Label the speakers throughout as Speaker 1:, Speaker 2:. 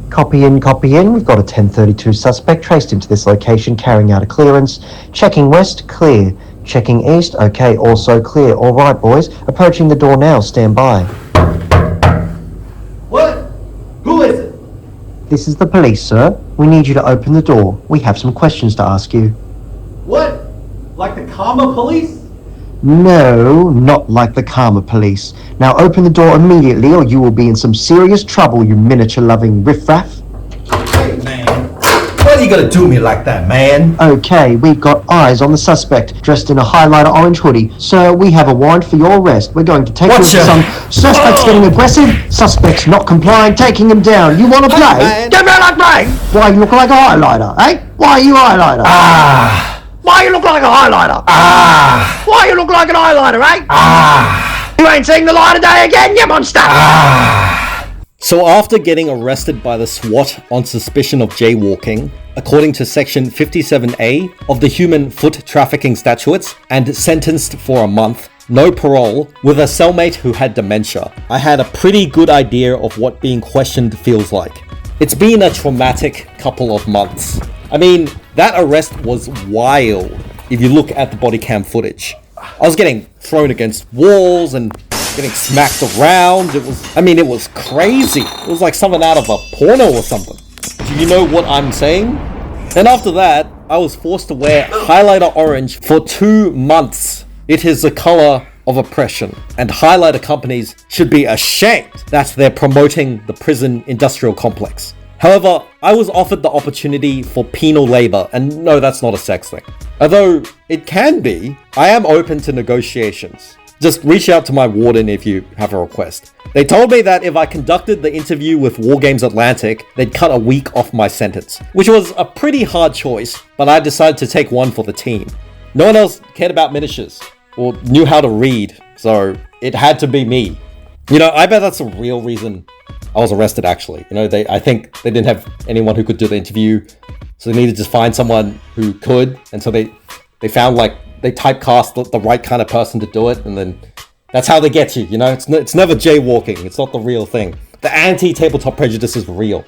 Speaker 1: Copy in. We've got a 1032 suspect traced into this location, carrying out a clearance. Checking west, clear. Checking east, okay, also clear. All right, boys. Approaching the door now, stand by.
Speaker 2: What? Who is it?
Speaker 1: This is the police, sir. We need you to open the door. We have some questions to ask you.
Speaker 2: What? Like the Karma Police?
Speaker 1: No, not like the Karma Police. Now open the door immediately or you will be in some serious trouble, you miniature-loving riffraff.
Speaker 2: Hey, man. Why are you gonna do me like that, man?
Speaker 1: Okay, we've got eyes on the suspect, dressed in a highlighter orange hoodie. Sir, we have a warrant for your arrest. We're going to take you to some... Suspect's getting aggressive. Suspect's not complying, taking him down. You want to play?
Speaker 2: Man.
Speaker 1: Get me like play! Why you look like a highlighter, eh? Why are you a highlighter? Why you look like a highlighter? Why you look like an highlighter, eh? You ain't seeing the light of day again, you monster!
Speaker 3: So after getting arrested by the SWAT on suspicion of jaywalking, according to section 57A of the Human Foot Trafficking Statutes, and sentenced for a month, no parole, with a cellmate who had dementia, I had a pretty good idea of what being questioned feels like. It's been a traumatic couple of months. I mean, that arrest was wild if you look at the body cam footage. I was getting thrown against walls and getting smacked around. It was crazy. It was like something out of a porno or something. Do you know what I'm saying? And after that, I was forced to wear highlighter orange for 2 months. It is the color of oppression, and highlighter companies should be ashamed that they're promoting the prison industrial complex. However, I was offered the opportunity for penal labor, and no, that's not a sex thing. Although it can be, I am open to negotiations. Just reach out to my warden if you have a request. They told me that if I conducted the interview with Wargames Atlantic, they'd cut a week off my sentence, which was a pretty hard choice, but I decided to take one for the team. No one else cared about miniatures or knew how to read, so it had to be me. You know, I bet that's a real reason I was arrested, actually. You know, I think they didn't have anyone who could do the interview, so they needed to find someone who could, and so they found, like, they typecast the right kind of person to do it, and then that's how they get you, you know? It's never jaywalking. It's not the real thing. The anti-tabletop prejudice is real.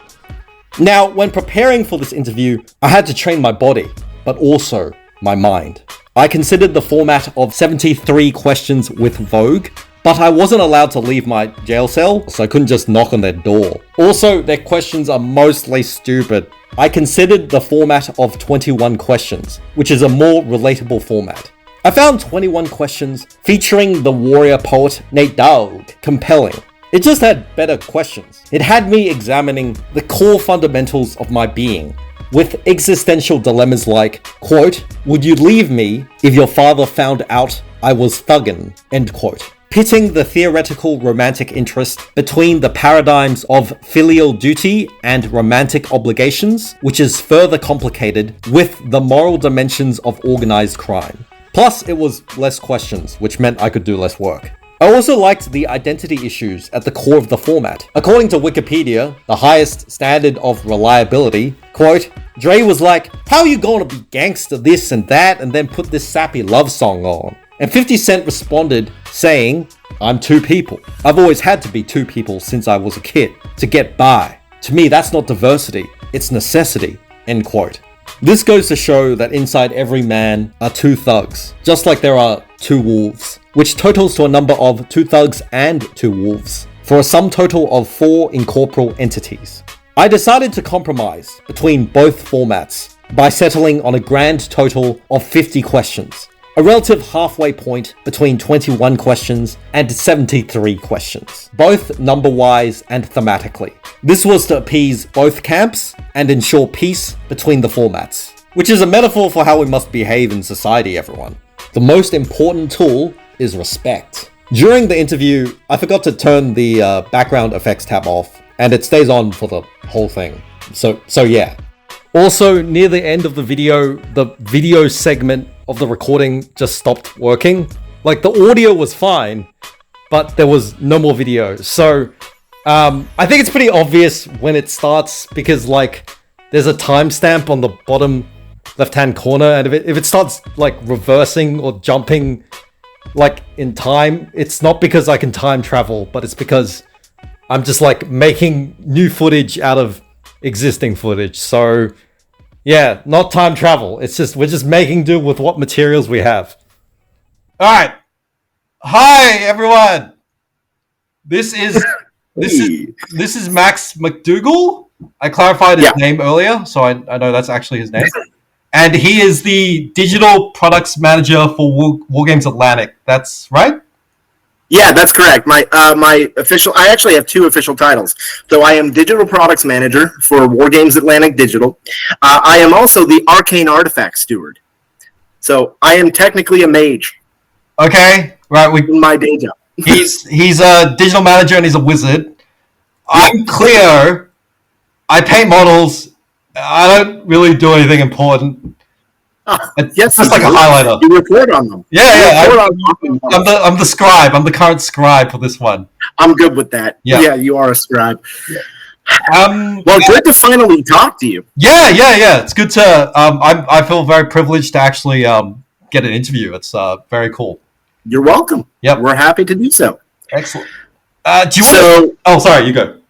Speaker 3: Now, when preparing for this interview, I had to train my body, but also my mind. I considered the format of 73 questions with Vogue, but I wasn't allowed to leave my jail cell, so I couldn't just knock on their door. Also, their questions are mostly stupid. I considered the format of 21 questions, which is a more relatable format. I found 21 questions featuring the warrior poet Nate Dogg compelling. It just had better questions. It had me examining the core fundamentals of my being, with existential dilemmas like, quote, "Would you leave me if your father found out I was thuggin'?" End quote. Pitting the theoretical romantic interest between the paradigms of filial duty and romantic obligations, which is further complicated with the moral dimensions of organized crime. Plus, it was less questions, which meant I could do less work. I also liked the identity issues at the core of the format. According to Wikipedia, the highest standard of reliability, quote, Dre was like, "How are you going to be gangster this and that and then put this sappy love song on?" And 50 Cent responded saying, "I'm two people. I've always had to be two people since I was a kid, to get by. To me, that's not diversity, it's necessity," end quote. This goes to show that inside every man are two thugs, just like there are two wolves, which totals to a number of two thugs and two wolves, for a sum total of 4 incorporeal entities. I decided to compromise between both formats by settling on a grand total of 50 questions, a relative halfway point between 21 questions and 73 questions, both number-wise and thematically. This was to appease both camps and ensure peace between the formats, which is a metaphor for how we must behave in society, everyone. The most important tool is respect. During the interview, I forgot to turn the background effects tab off, and it stays on for the whole thing. So yeah. Also, near the end of the video segment of the recording just stopped working. Like, the audio was fine, but there was no more video. So, I think it's pretty obvious when it starts, because, like, there's a timestamp on the bottom left-hand corner, and if it starts, like, reversing or jumping, like, in time, it's not because I can time travel, but it's because I'm just like making new footage out of existing footage. So yeah, not time travel. It's just we're just making do with what materials we have.
Speaker 2: All right. Hi everyone. This is Max McDougall. I clarified his name earlier, so I know that's actually his name. And he is the digital products manager for Wargames Atlantic. That's right?
Speaker 4: Yeah, that's correct. My official, I actually have two official titles. So I am digital products manager for Wargames Atlantic Digital. I am also the Arcane Artifacts Steward. So I am technically a mage.
Speaker 2: Okay, right.
Speaker 4: In my day job.
Speaker 2: He's a digital manager and he's a wizard. I'm Clio. I paint models. I don't really do anything important.
Speaker 4: Yes,
Speaker 2: just like a highlighter.
Speaker 4: You report on them.
Speaker 2: Yeah. I'm the scribe. I'm the current scribe for this one.
Speaker 4: I'm good with that. Yeah, you are a scribe. Well, good to finally talk to you.
Speaker 2: Yeah. It's good to. I feel very privileged to actually get an interview. It's very cool.
Speaker 4: You're welcome.
Speaker 2: Yep,
Speaker 4: we're happy to do so.
Speaker 2: Excellent. Do you want to? Oh, sorry. You go.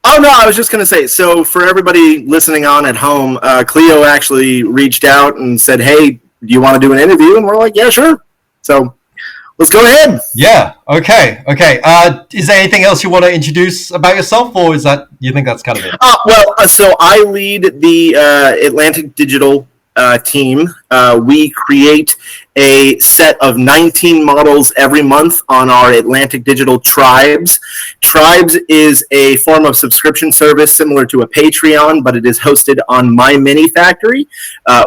Speaker 4: Oh, no, I was just going to say, so for everybody listening on at home, Clio actually reached out and said, hey, do you want to do an interview? And we're like, yeah, sure. So let's go ahead.
Speaker 2: Yeah, okay. Is there anything else you want to introduce about yourself, or is that, you think that's kind of it?
Speaker 4: So I lead the Atlantic Digital team. We create a set of 19 models every month on our Atlantic Digital Tribes. Tribes is a form of subscription service similar to a Patreon, but it is hosted on My Mini Factory,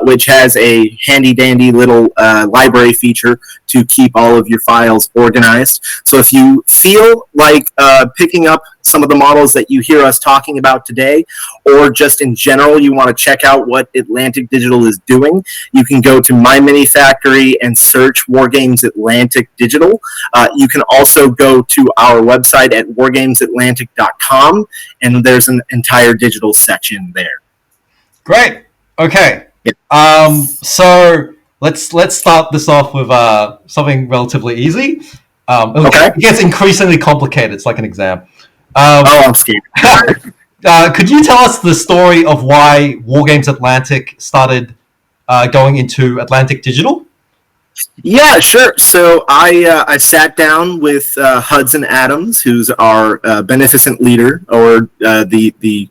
Speaker 4: which has a handy-dandy little library feature to keep all of your files organized. So if you feel like picking up some of the models that you hear us talking about today, or just in general you want to check out what Atlantic Digital is doing, you can go to My Mini Factory and search Wargames Atlantic Digital. You can also go to our website at wargamesatlantic.com, and there's an entire digital section there.
Speaker 2: Great. Okay.
Speaker 4: Yeah.
Speaker 2: So let's start this off with something relatively easy.
Speaker 4: Okay.
Speaker 2: It gets increasingly complicated. It's like an exam.
Speaker 4: I'm scared.
Speaker 2: Could you tell us the story of why Wargames Atlantic started going into Atlantic Digital?
Speaker 4: Yeah, sure. So I sat down with Hudson Adams, who's our beneficent leader, or the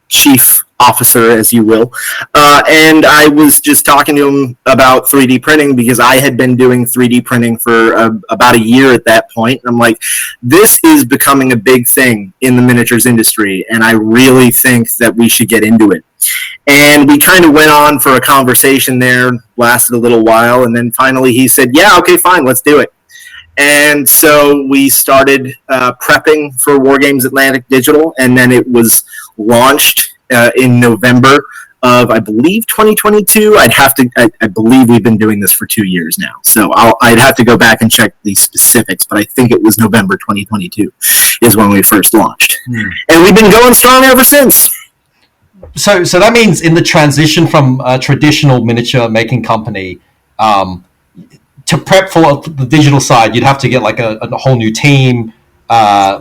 Speaker 4: chief officer, as you will, and I was just talking to him about 3D printing because I had been doing 3D printing for about a year at that point. And I'm like, this is becoming a big thing in the miniatures industry, and I really think that we should get into it. And we kind of went on for a conversation there, lasted a little while, and then finally he said, yeah, okay, fine, let's do it. And so we started prepping for Wargames Atlantic Digital, and then it was launched in November of, I believe, 2022. I believe we've been doing this for 2 years now. So I'd have to go back and check the specifics, but I think it was November 2022 is when we first launched. And we've been going strong ever since.
Speaker 2: So that means in the transition from a traditional miniature making company to prep for the digital side, you'd have to get like a whole new team.
Speaker 4: No.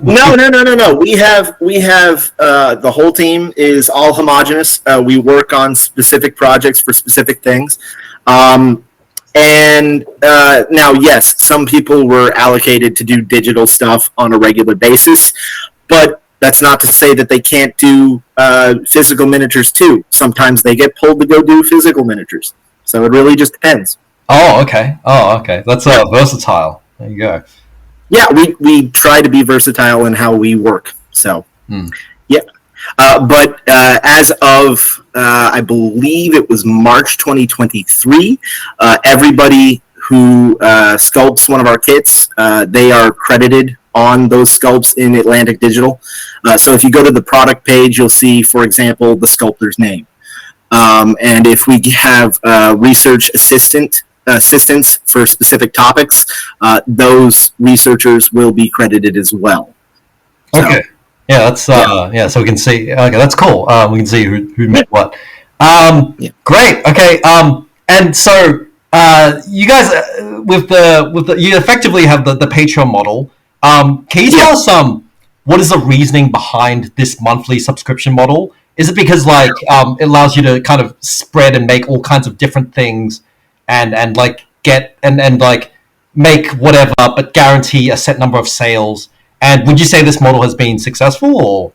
Speaker 4: We have the whole team is all homogenous. We work on specific projects for specific things. And now, yes, some people were allocated to do digital stuff on a regular basis, but that's not to say that they can't do physical miniatures too. Sometimes they get pulled to go do physical miniatures. So it really just depends.
Speaker 2: Oh, okay. That's versatile. There you go.
Speaker 4: Yeah, we try to be versatile in how we work. So, yeah. But as of, I believe it was March 2023, everybody who sculpts one of our kits, they are credited on those sculpts in Atlantic Digital. So if you go to the product page, you'll see, for example, the sculptor's name. And if we have research assistants for specific topics, those researchers will be credited as well.
Speaker 2: Okay. Yeah, that's so we can see. Okay, that's cool. We can see who made what. Great. Okay. And so you guys with the you effectively have the Patreon model. Can you tell us what is the reasoning behind this monthly subscription model? Is it because like it allows you to kind of spread and make all kinds of different things and like get and like make whatever but guarantee a set number of sales? And would you say this model has been successful or?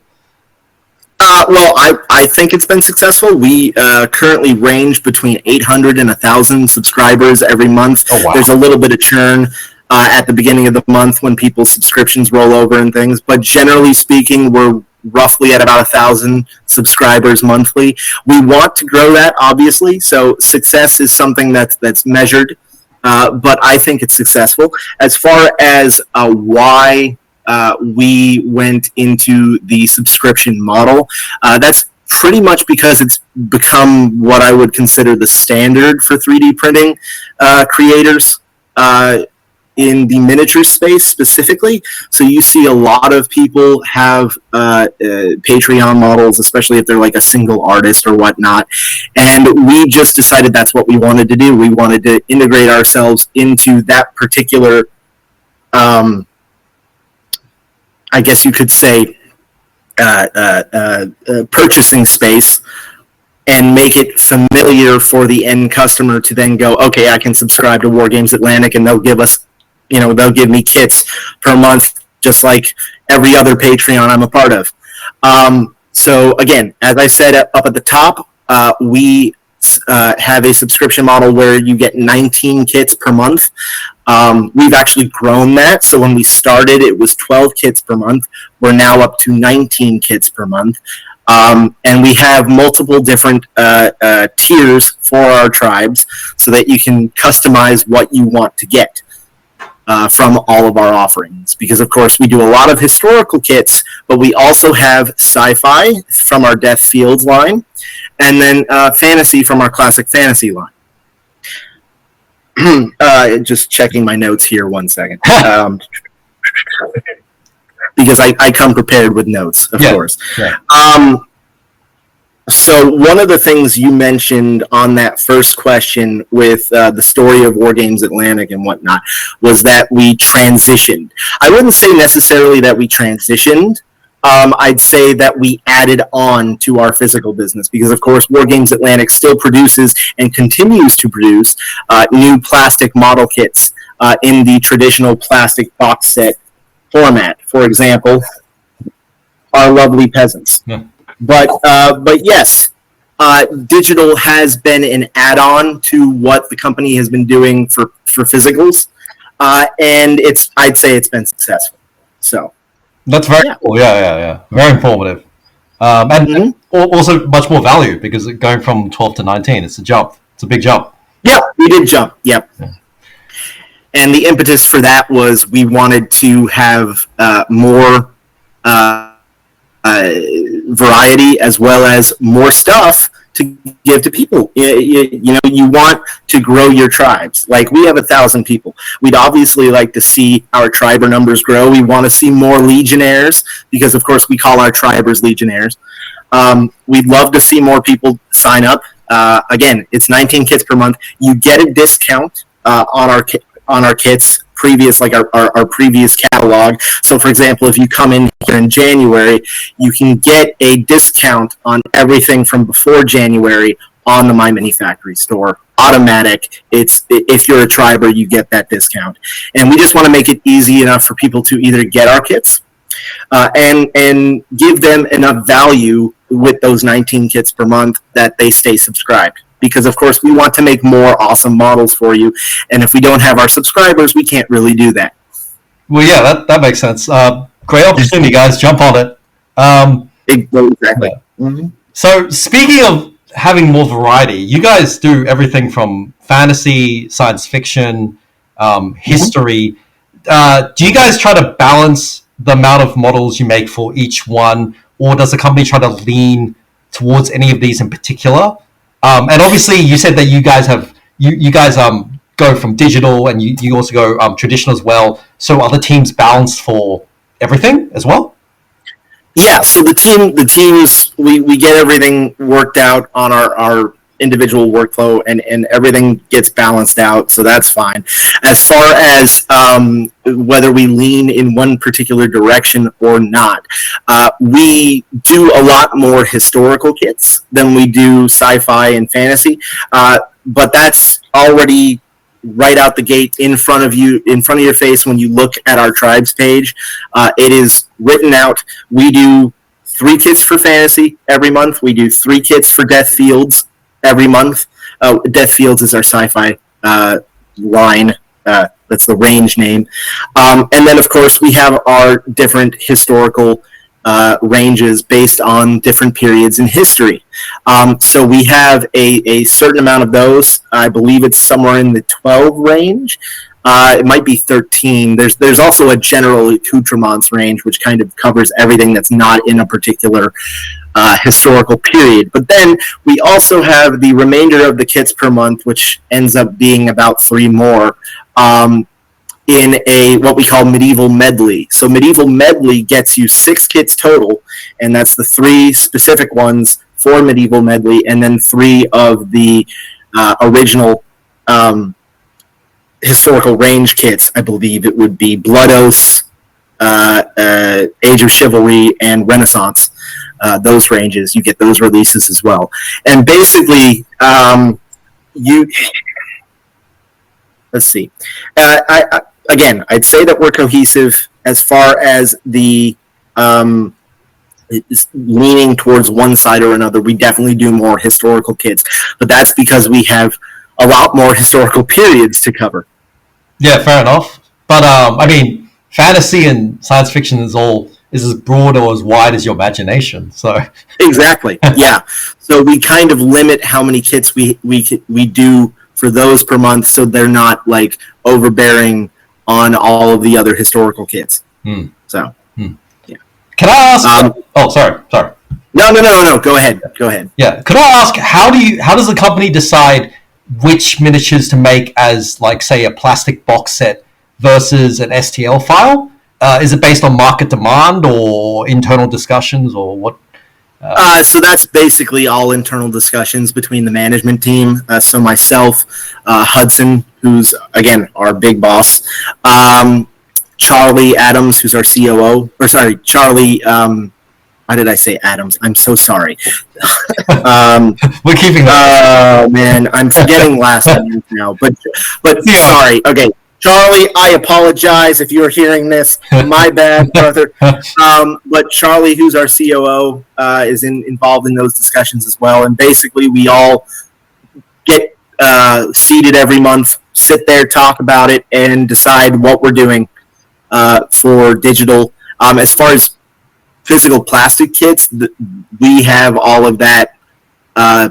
Speaker 4: Well, I think it's been successful. We currently range between 800 and 1,000 subscribers every month.
Speaker 2: Oh, wow.
Speaker 4: There's a little bit of churn at the beginning of the month when people's subscriptions roll over and things. But generally speaking, we're roughly at about 1,000 subscribers monthly. We want to grow that, obviously. So success is something that's measured. But I think it's successful. As far as why we went into the subscription model, that's pretty much because it's become what I would consider the standard for 3D printing creators in the miniature space specifically. So you see a lot of people have Patreon models, especially if they're like a single artist or whatnot. And we just decided that's what we wanted to do. We wanted to integrate ourselves into that particular I guess you could say purchasing space and make it familiar for the end customer to then go, okay, I can subscribe to Wargames Atlantic and they'll give us, they'll give me kits per month, just like every other Patreon I'm a part of. So again, as I said up at the top, we have a subscription model where you get 19 kits per month. We've actually grown that. So when we started, it was 12 kits per month. We're now up to 19 kits per month. And we have multiple different tiers for our tribes so that you can customize what you want to get from all of our offerings. Because, of course, we do a lot of historical kits, but we also have sci-fi from our Death Fields line, and then fantasy from our Classic Fantasy line. Just checking my notes here 1 second. Because I come prepared with notes, of course. Yeah. So one of the things you mentioned on that first question with the story of Wargames Atlantic and whatnot was that we transitioned. I wouldn't say necessarily that we transitioned. I'd say that we added on to our physical business because, of course, Wargames Atlantic still produces and continues to produce new plastic model kits in the traditional plastic box set format. For example, our lovely peasants. Yeah. But yes, digital has been an add-on to what the company has been doing for physicals, and I'd say it's been successful. So
Speaker 2: that's very cool. Yeah. Very informative, and also much more value because going from 12 to 19, it's a jump. It's a big jump.
Speaker 4: Yeah, we did jump. Yep. Yeah. And the impetus for that was we wanted to have more variety as well as more stuff to give to people. You want to grow your tribes. Like, we have 1,000 people. We'd obviously like to see our triber numbers grow. We want to see more legionnaires because, of course, we call our tribers legionnaires. We'd love to see more people sign up. Again, it's 19 kits per month. You get a discount on our kits previous, like our previous catalog. So, for example, if you come in here in January, you can get a discount on everything from before January on the My Mini Factory store. Automatic. If you're a triber, you get that discount. And we just want to make it easy enough for people to either get our kits and give them enough value with those 19 kits per month that they stay subscribed. Because, of course, we want to make more awesome models for you. And if we don't have our subscribers, we can't really do that.
Speaker 2: Well, yeah, that makes sense. Great opportunity, guys. Jump on it.
Speaker 4: Exactly.
Speaker 2: Yeah. Mm-hmm. So, speaking of having more variety, you guys do everything from fantasy, science fiction, history. Do you guys try to balance the amount of models you make for each one? Or does the company try to lean towards any of these in particular? And obviously, you said that you guys have you guys go from digital and you also go traditional as well. So are the teams balanced for everything as well?
Speaker 4: Yeah. So the teams we get everything worked out on our individual workflow, and everything gets balanced out, so that's fine. As far as whether we lean in one particular direction or not, we do a lot more historical kits than we do sci-fi and fantasy, but that's already right out the gate in front of your face when you look at our tribes page. It is written out. We do 3 kits for fantasy every month. We do 3 kits for Death Fields every month. Death Fields is our sci-fi line. That's the range name. And then, of course, we have our different historical ranges based on different periods in history. So we have a certain amount of those. I believe it's somewhere in the 12 range. It might be 13. There's also a general accoutrements range, which kind of covers everything that's not in a particular historical period. But then we also have the remainder of the kits per month, which ends up being about 3 more, in a what we call medieval medley. So medieval medley gets you 6 kits total, and that's the 3 specific ones for medieval medley, and then 3 of the original historical range kits. I believe it would be Blood Oaths, Age of Chivalry, and Renaissance. Those ranges, you get those releases as well. And basically, let's see. I'd say that we're cohesive as far as the leaning towards one side or another. We definitely do more historical kits, but that's because we have a lot more historical periods to cover.
Speaker 2: Yeah, fair enough. But I mean, fantasy and science fiction is as broad or as wide as your imagination. So
Speaker 4: exactly, yeah. So we kind of limit how many kits we do for those per month, so they're not like overbearing on all of the other historical kits. So, yeah.
Speaker 2: Can I ask? Sorry.
Speaker 4: No. Go ahead.
Speaker 2: Yeah. Could I ask how does the company decide which miniatures to make as, like, say, a plastic box set versus an STL file? Is it based on market demand or internal discussions, or what?
Speaker 4: So that's basically all internal discussions between the management team. So myself, Hudson, who's, again, our big boss, Charlie Adams, who's our COO, Charlie, why did I say Adams? I'm so sorry.
Speaker 2: We're keeping that.
Speaker 4: Oh, man, I'm forgetting last names now, but sorry. Okay. Charlie, I apologize if you're hearing this. My bad, brother. But Charlie, who's our COO, is involved in those discussions as well. And basically, we all get seated every month, sit there, talk about it, and decide what we're doing for digital. As far as physical plastic kits, we have all of that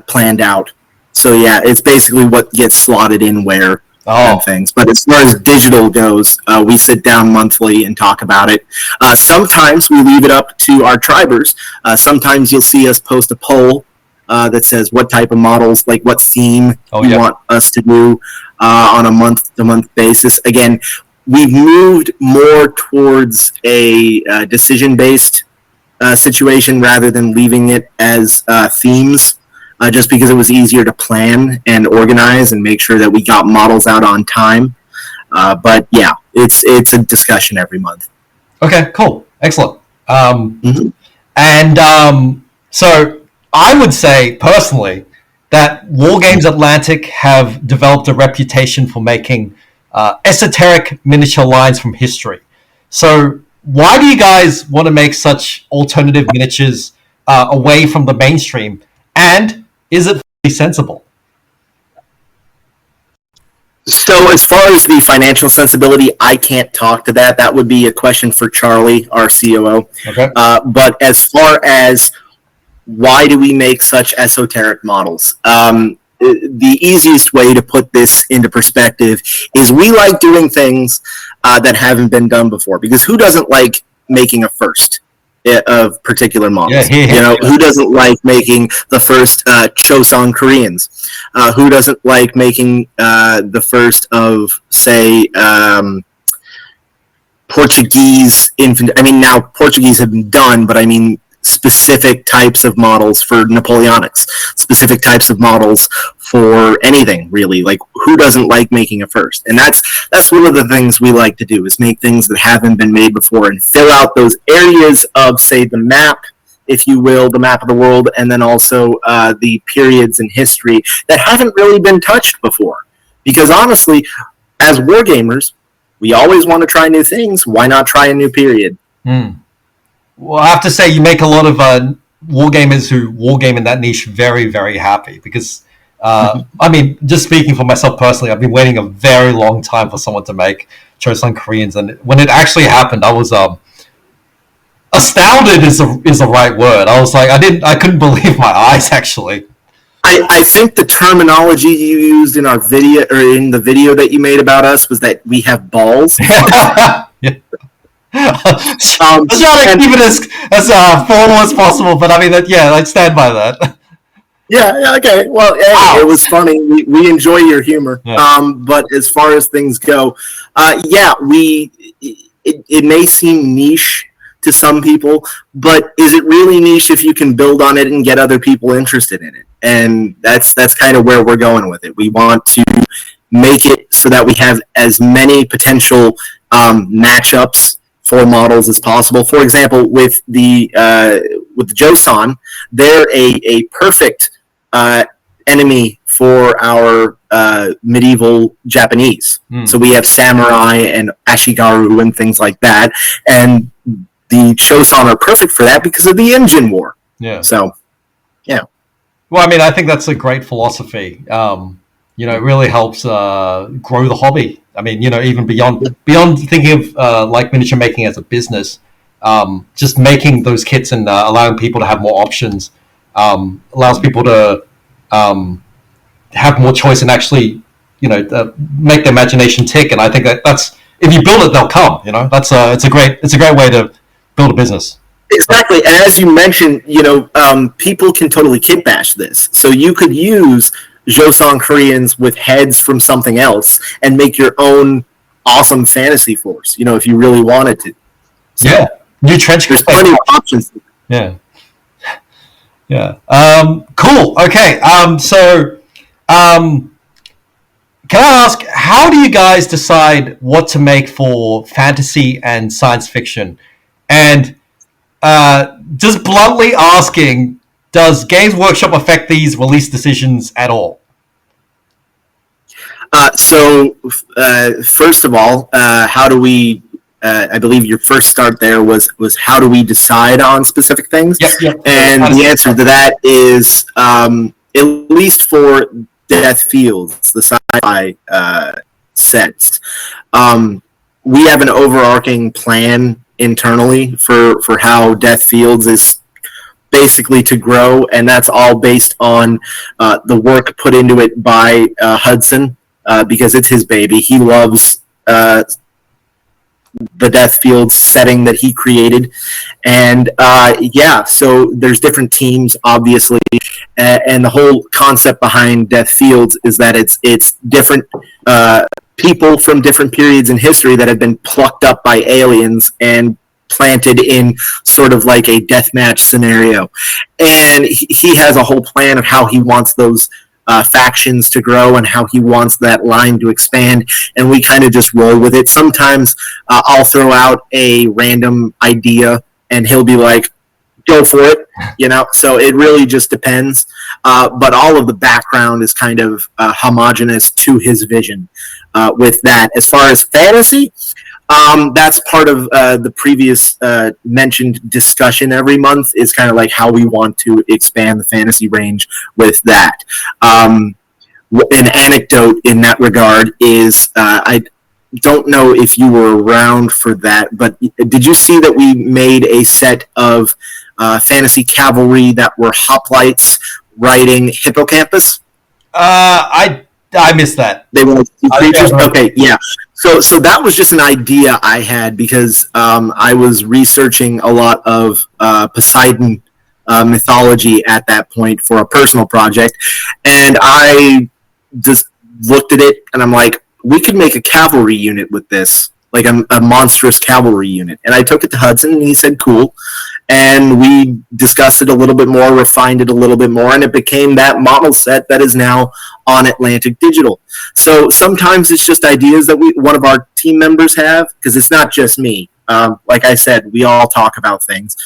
Speaker 4: planned out. So, yeah, it's basically what gets slotted in where. Things. But as far as digital goes, we sit down monthly and talk about it. Sometimes we leave it up to our tribers. Sometimes you'll see us post a poll that says what type of models, like what theme you want us to do on a month-to-month basis. Again, we've moved more towards a decision-based situation rather than leaving it as themes. Just because it was easier to plan and organize and make sure that we got models out on time. But yeah, it's a discussion every month.
Speaker 2: Okay, cool. Excellent. And so I would say personally that Wargames Atlantic have developed a reputation for making esoteric miniature lines from history. So why do you guys want to make such alternative miniatures away from the mainstream? And is it sensible?
Speaker 4: So as far as the financial sensibility, I can't talk to that. That would be a question for Charlie, our COO.
Speaker 2: Okay.
Speaker 4: But as far as why do we make such esoteric models? The easiest way to put this into perspective is we like doing things that haven't been done before. Because who doesn't like making a first of particular models? Who doesn't like making the first Joseon Koreans? Who doesn't like making the first of, say, Portuguese infantry? I mean, now Portuguese have been done, but I mean specific types of models for Napoleonics, specific types of models for anything really. Like, who doesn't like making a first? And that's one of the things we like to do, is make things that haven't been made before and fill out those areas of, say, the map, if you will, the map of the world, and then also the periods in history that haven't really been touched before. Because honestly, as wargamers, we always want to try new things. Why not try a new period?
Speaker 2: Well, I have to say, you make a lot of wargamers who wargame in that niche very, very happy. Because, I mean, just speaking for myself personally, I've been waiting a very long time for someone to make Joseon Koreans. And when it actually happened, I was... astounded is the right word. I was like, I couldn't believe my eyes, actually.
Speaker 4: I think the terminology you used in our video, or in the video that you made about us, was that we have balls.
Speaker 2: Yeah. I try to keep it as formal as possible, but I mean, I stand by that.
Speaker 4: Yeah, okay. Well, hey, it was funny. We enjoy your humor.
Speaker 2: Yeah.
Speaker 4: But as far as things go, it may seem niche to some people, but is it really niche if you can build on it and get other people interested in it? And that's kind of where we're going with it. We want to make it so that we have as many potential matchups for models as possible. For example, with the Joseon, they're a perfect enemy for our medieval Japanese. So we have samurai and ashigaru and things like that, and the Joseon are perfect for that because of the Imjin War.
Speaker 2: Yeah.
Speaker 4: So, yeah.
Speaker 2: Well, I mean, I think that's a great philosophy. It really helps grow the hobby. I mean, even beyond thinking of like miniature making as a business, just making those kits and allowing people to have more options allows people to have more choice and actually, make the imagination tick. And I think that's, if you build it, they'll come. It's a great way to build a business.
Speaker 4: Exactly. And as you mentioned, people can totally kit bash this. So you could use Joseon Koreans with heads from something else and make your own awesome fantasy force, if you really wanted to. So
Speaker 2: yeah. New trench coat.
Speaker 4: There's plenty of options.
Speaker 2: Yeah. Yeah. Cool. Okay. Can I ask, how do you guys decide what to make for fantasy and science fiction? And just bluntly asking, does Games Workshop affect these release decisions at all?
Speaker 4: First of all, how do we? I believe your first start there was how do we decide on specific things?
Speaker 2: Yep.
Speaker 4: And the answer to that is, at least for Death Fields, the sci-fi sets, we have an overarching plan internally for how Death Fields is basically to grow, and that's all based on the work put into it by Hudson, because it's his baby. He loves the Death Fields setting that he created, and so there's different teams, obviously, and the whole concept behind Death Fields is that it's different people from different periods in history that have been plucked up by aliens and planted in sort of like a deathmatch scenario. And he has a whole plan of how he wants those factions to grow and how he wants that line to expand, and we kind of just roll with it. Sometimes I'll throw out a random idea and he'll be like, go for it, so it really just depends. But all of the background is kind of homogenous to his vision with that. As far as fantasy, that's part of the previous mentioned discussion every month, is kind of like how we want to expand the fantasy range with that. An anecdote in that regard is, I don't know if you were around for that, but did you see that we made a set of fantasy cavalry that were hoplites riding hippocampus?
Speaker 2: I missed that.
Speaker 4: They were creatures? Okay, yeah. So that was just an idea I had because I was researching a lot of Poseidon mythology at that point for a personal project, and I just looked at it and I'm like, we could make a cavalry unit with this, like a monstrous cavalry unit. And I took it to Hudson and he said, cool. and we discussed it a little bit more, refined it a little bit more, and it became that model set that is now on Atlantic Digital. So sometimes it's just ideas that one of our team members have, because it's not just me. Like I said, we all talk about things.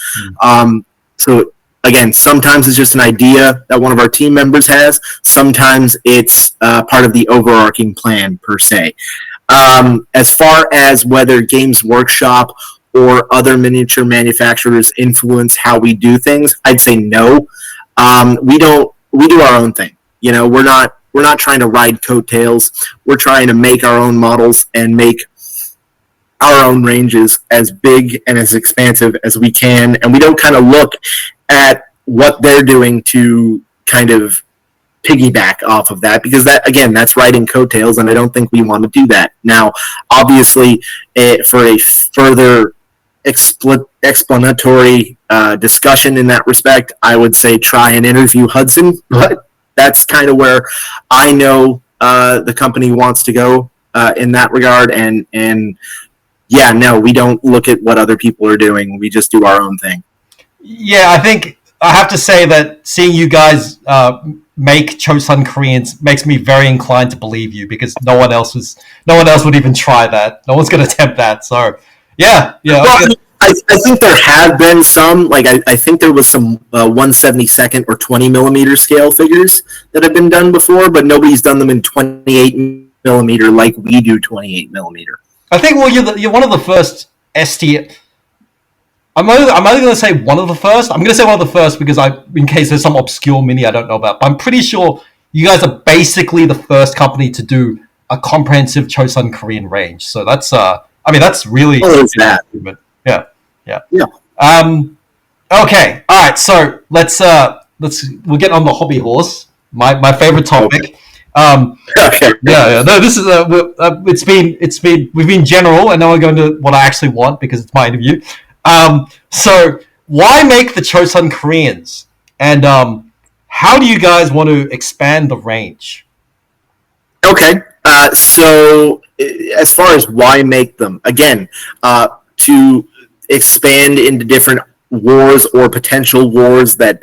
Speaker 4: So again, sometimes it's just an idea that one of our team members has. Sometimes it's part of the overarching plan per se. As far as whether Games Workshop or other miniature manufacturers influence how we do things, I'd say no. We do our own thing. You know, we're not trying to ride coattails. We're trying to make our own models and make our own ranges as big and as expansive as we can, and we don't kind of look at what they're doing to kind of piggyback off of that, because that, again, that's riding coattails, and I don't think we want to do that. Now, obviously, for a further explanatory discussion in that respect, I would say try and interview Hudson, but that's kind of where I know the company wants to go in that regard, and yeah, no, we don't look at what other people are doing. We just do our own thing.
Speaker 2: Yeah, I think I have to say that seeing you guys make Joseon Koreans makes me very inclined to believe you, because no one else would even try that. No one's going to attempt that. So, yeah.
Speaker 4: Well, I think there have been some, like I think there was some 1/72 or 20 millimeter scale figures that have been done before, but nobody's done them in 28 millimeter like we do 28 millimeter.
Speaker 2: I think, well, you're one of the first ST. I'm only going to say one of the first. I'm going to say one of the first because in case there's some obscure mini I don't know about. But I'm pretty sure you guys are basically the first company to do a comprehensive Joseon Korean range. So that's, that's really
Speaker 4: that.
Speaker 2: Improvement. Yeah. Okay. All right. So we'll get on the hobby horse. My favorite topic.
Speaker 4: Okay.
Speaker 2: Yeah. No, this is we've been general, and now we're going to what I actually want because it's my interview. So why make the Joseon Koreans, and how do you guys want to expand the range?
Speaker 4: Okay. So as far as why make them, again, to expand into different wars or potential wars that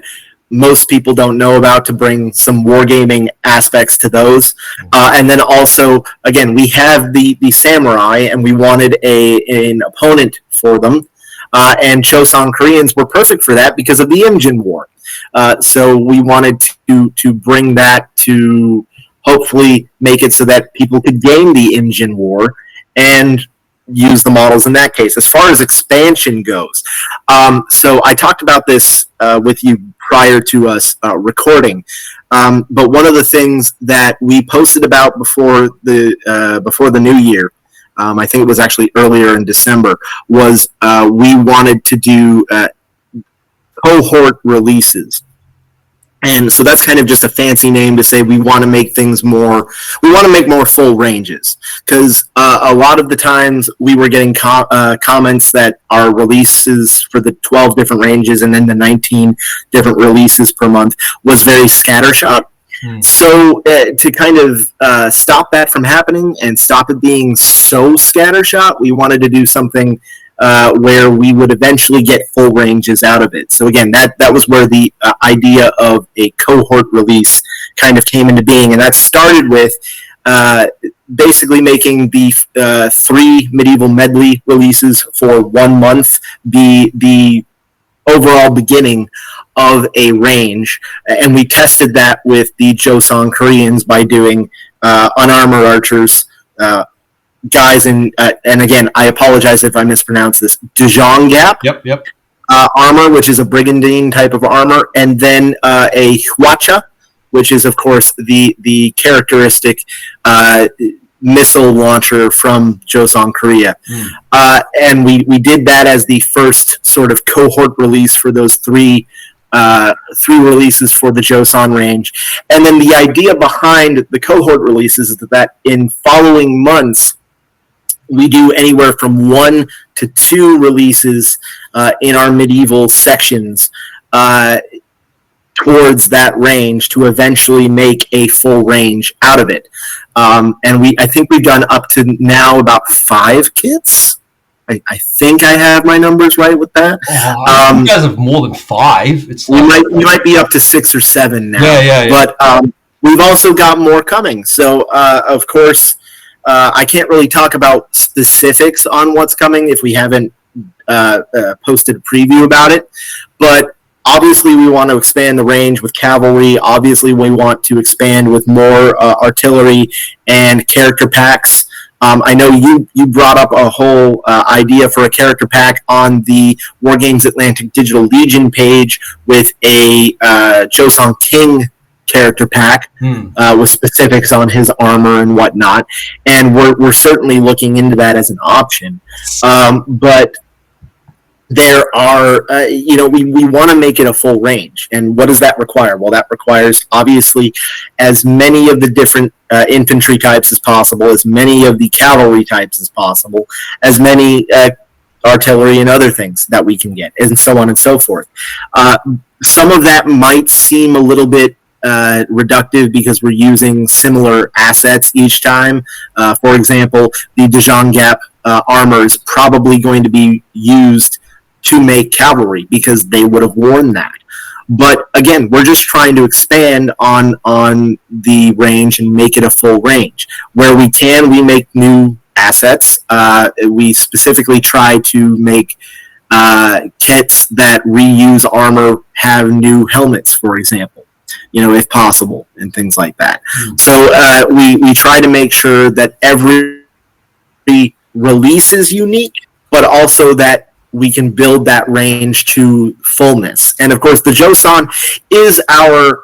Speaker 4: most people don't know about, to bring some wargaming aspects to those. And then also, again, we have the samurai, and we wanted an opponent for them. And Joseon Koreans were perfect for that because of the Imjin War. So we wanted to bring that to hopefully make it so that people could game the Imjin War and use the models in that case. As far as expansion goes, so I talked about this with you prior to us recording, but one of the things that we posted about before the new year, I think it was actually earlier in December, was we wanted to do cohort releases. And so that's kind of just a fancy name to say we want to make more full ranges, because a lot of the times we were getting comments that our releases for the 12 different ranges and then the 19 different releases per month was very scattershot. So to kind of stop that from happening and stop it being so scattershot, we wanted to do something where we would eventually get full ranges out of it. So again, that was where the idea of a cohort release kind of came into being, and that started with basically making the 3 medieval medley releases for 1 month be the overall beginning of a range, and we tested that with the Joseon Koreans by doing unarmored archers, guys in, and again, I apologize if I mispronounce this, Dejong Gap.
Speaker 2: Yep.
Speaker 4: Armor, which is a brigandine type of armor, and then a Hwacha, which is, of course, the characteristic missile launcher from Joseon Korea. And we did that as the first sort of cohort release for those three releases for the Joseon range. And then the idea behind the cohort releases is that in following months, we do anywhere from 1 to 2 releases in our medieval sections towards that range to eventually make a full range out of it. And I think we've done up to now about 5 kits. I think I have my numbers right with that.
Speaker 2: You guys have more than 5. It's
Speaker 4: we might be up to 6 or 7 now.
Speaker 2: Yeah.
Speaker 4: But we've also got more coming. So of course, I can't really talk about specifics on what's coming if we haven't posted a preview about it. But obviously, we want to expand the range with cavalry. Obviously, we want to expand with more artillery and character packs. I know you brought up a whole idea for a character pack on the Wargames Atlantic Digital Legion page with a Joseon King character pack with specifics on his armor and whatnot. And we're certainly looking into that as an option. But there are, we want to make it a full range. And what does that require? Well, that requires, obviously, as many of the different infantry types as possible, as many of the cavalry types as possible, as many artillery and other things that we can get, and so on and so forth. Some of that might seem a little bit reductive because we're using similar assets each time. For example, the Dijon Gap armor is probably going to be used to make cavalry because they would have worn that. But again, we're just trying to expand on the range and make it a full range. Where we can, we make new assets. We specifically try to make kits that reuse armor, have new helmets, for example, if possible, and things like that. So we try to make sure that every release is unique, but also that we can build that range to fullness. And of course, the Joseon is our,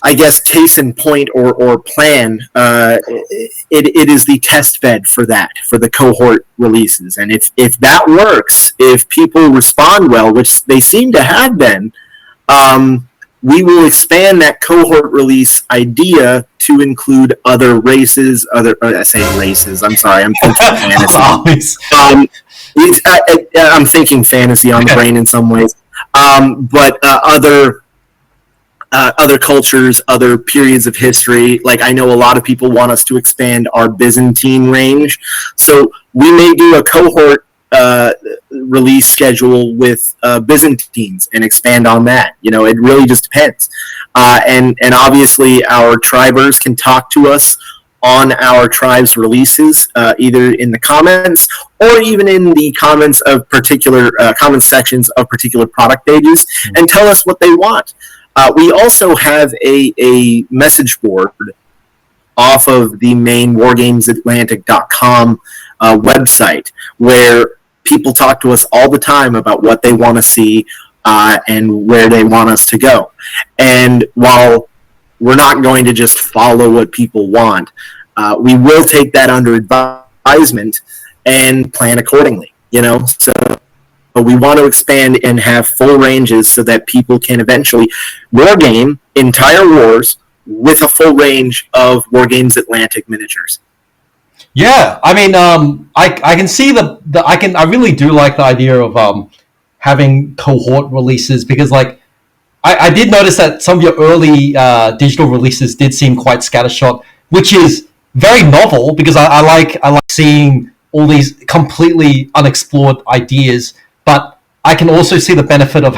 Speaker 4: I guess, case in point or plan. It is the test bed for that, for the cohort releases. And if that works, if people respond well, which they seem to have been, we will expand that cohort release idea to include other races. I say races. I'm sorry. I'm thinking fantasy. I'm thinking fantasy on the brain in some ways, but other cultures, other periods of history. Like, I know a lot of people want us to expand our Byzantine range, so we may do a cohort release schedule with Byzantines and expand on that. It really just depends. And obviously, our tribers can talk to us on our tribe's releases, either in the comments or even in the comments of particular comment sections of particular product pages, and tell us what they want. We also have a message board off of the main wargamesatlantic.com website where people talk to us all the time about what they want to see and where they want us to go. And while we're not going to just follow what people want, we will take that under advisement and plan accordingly, So but we want to expand and have full ranges so that people can eventually wargame entire wars with a full range of Wargames Atlantic miniatures.
Speaker 2: Yeah, I mean, I can see I really do like the idea of having cohort releases, because I did notice that some of your early digital releases did seem quite scattershot, which is very novel, because I like seeing all these completely unexplored ideas, but I can also see the benefit of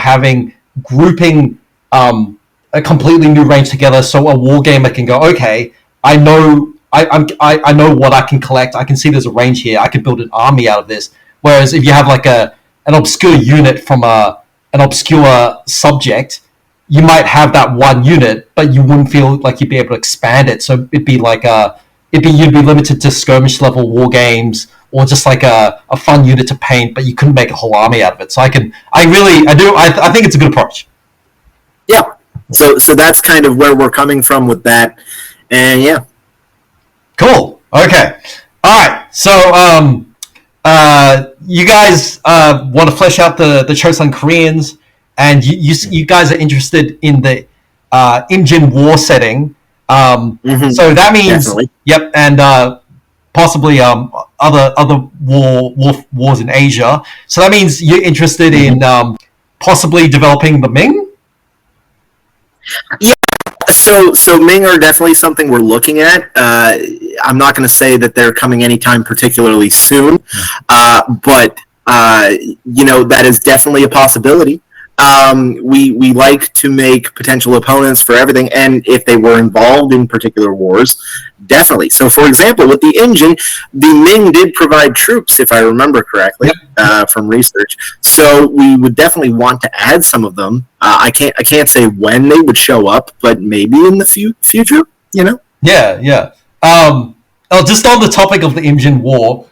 Speaker 2: grouping a completely new range together, so a wargamer can go, okay, I know what I can collect. I can see there's a range here. I can build an army out of this. Whereas if you have an obscure unit from an obscure subject, you might have that one unit, but you wouldn't feel like you'd be able to expand it. So it'd be you'd be limited to skirmish level war games, or just a fun unit to paint, but you couldn't make a whole army out of it. So I think it's a good approach.
Speaker 4: Yeah. So that's kind of where we're coming from with that, and yeah.
Speaker 2: Cool. Okay. All right. So you guys want to flesh out the Joseon Koreans, and you guys are interested in the Imjin War setting. So that means definitely. Yep, and possibly other wars in Asia. So that means you're interested in possibly developing the Ming?
Speaker 4: Yeah. So So Ming are definitely something we're looking at. I'm not going to say that they're coming anytime particularly soon, but that is definitely a possibility. We like to make potential opponents for everything, and if they were involved in particular wars, definitely. So, for example, with the Imjin, the Ming did provide troops, if I remember correctly, from research. So we would definitely want to add some of them. I can't say when they would show up, but maybe in the future.
Speaker 2: Yeah. Just on the topic of the Imjin War.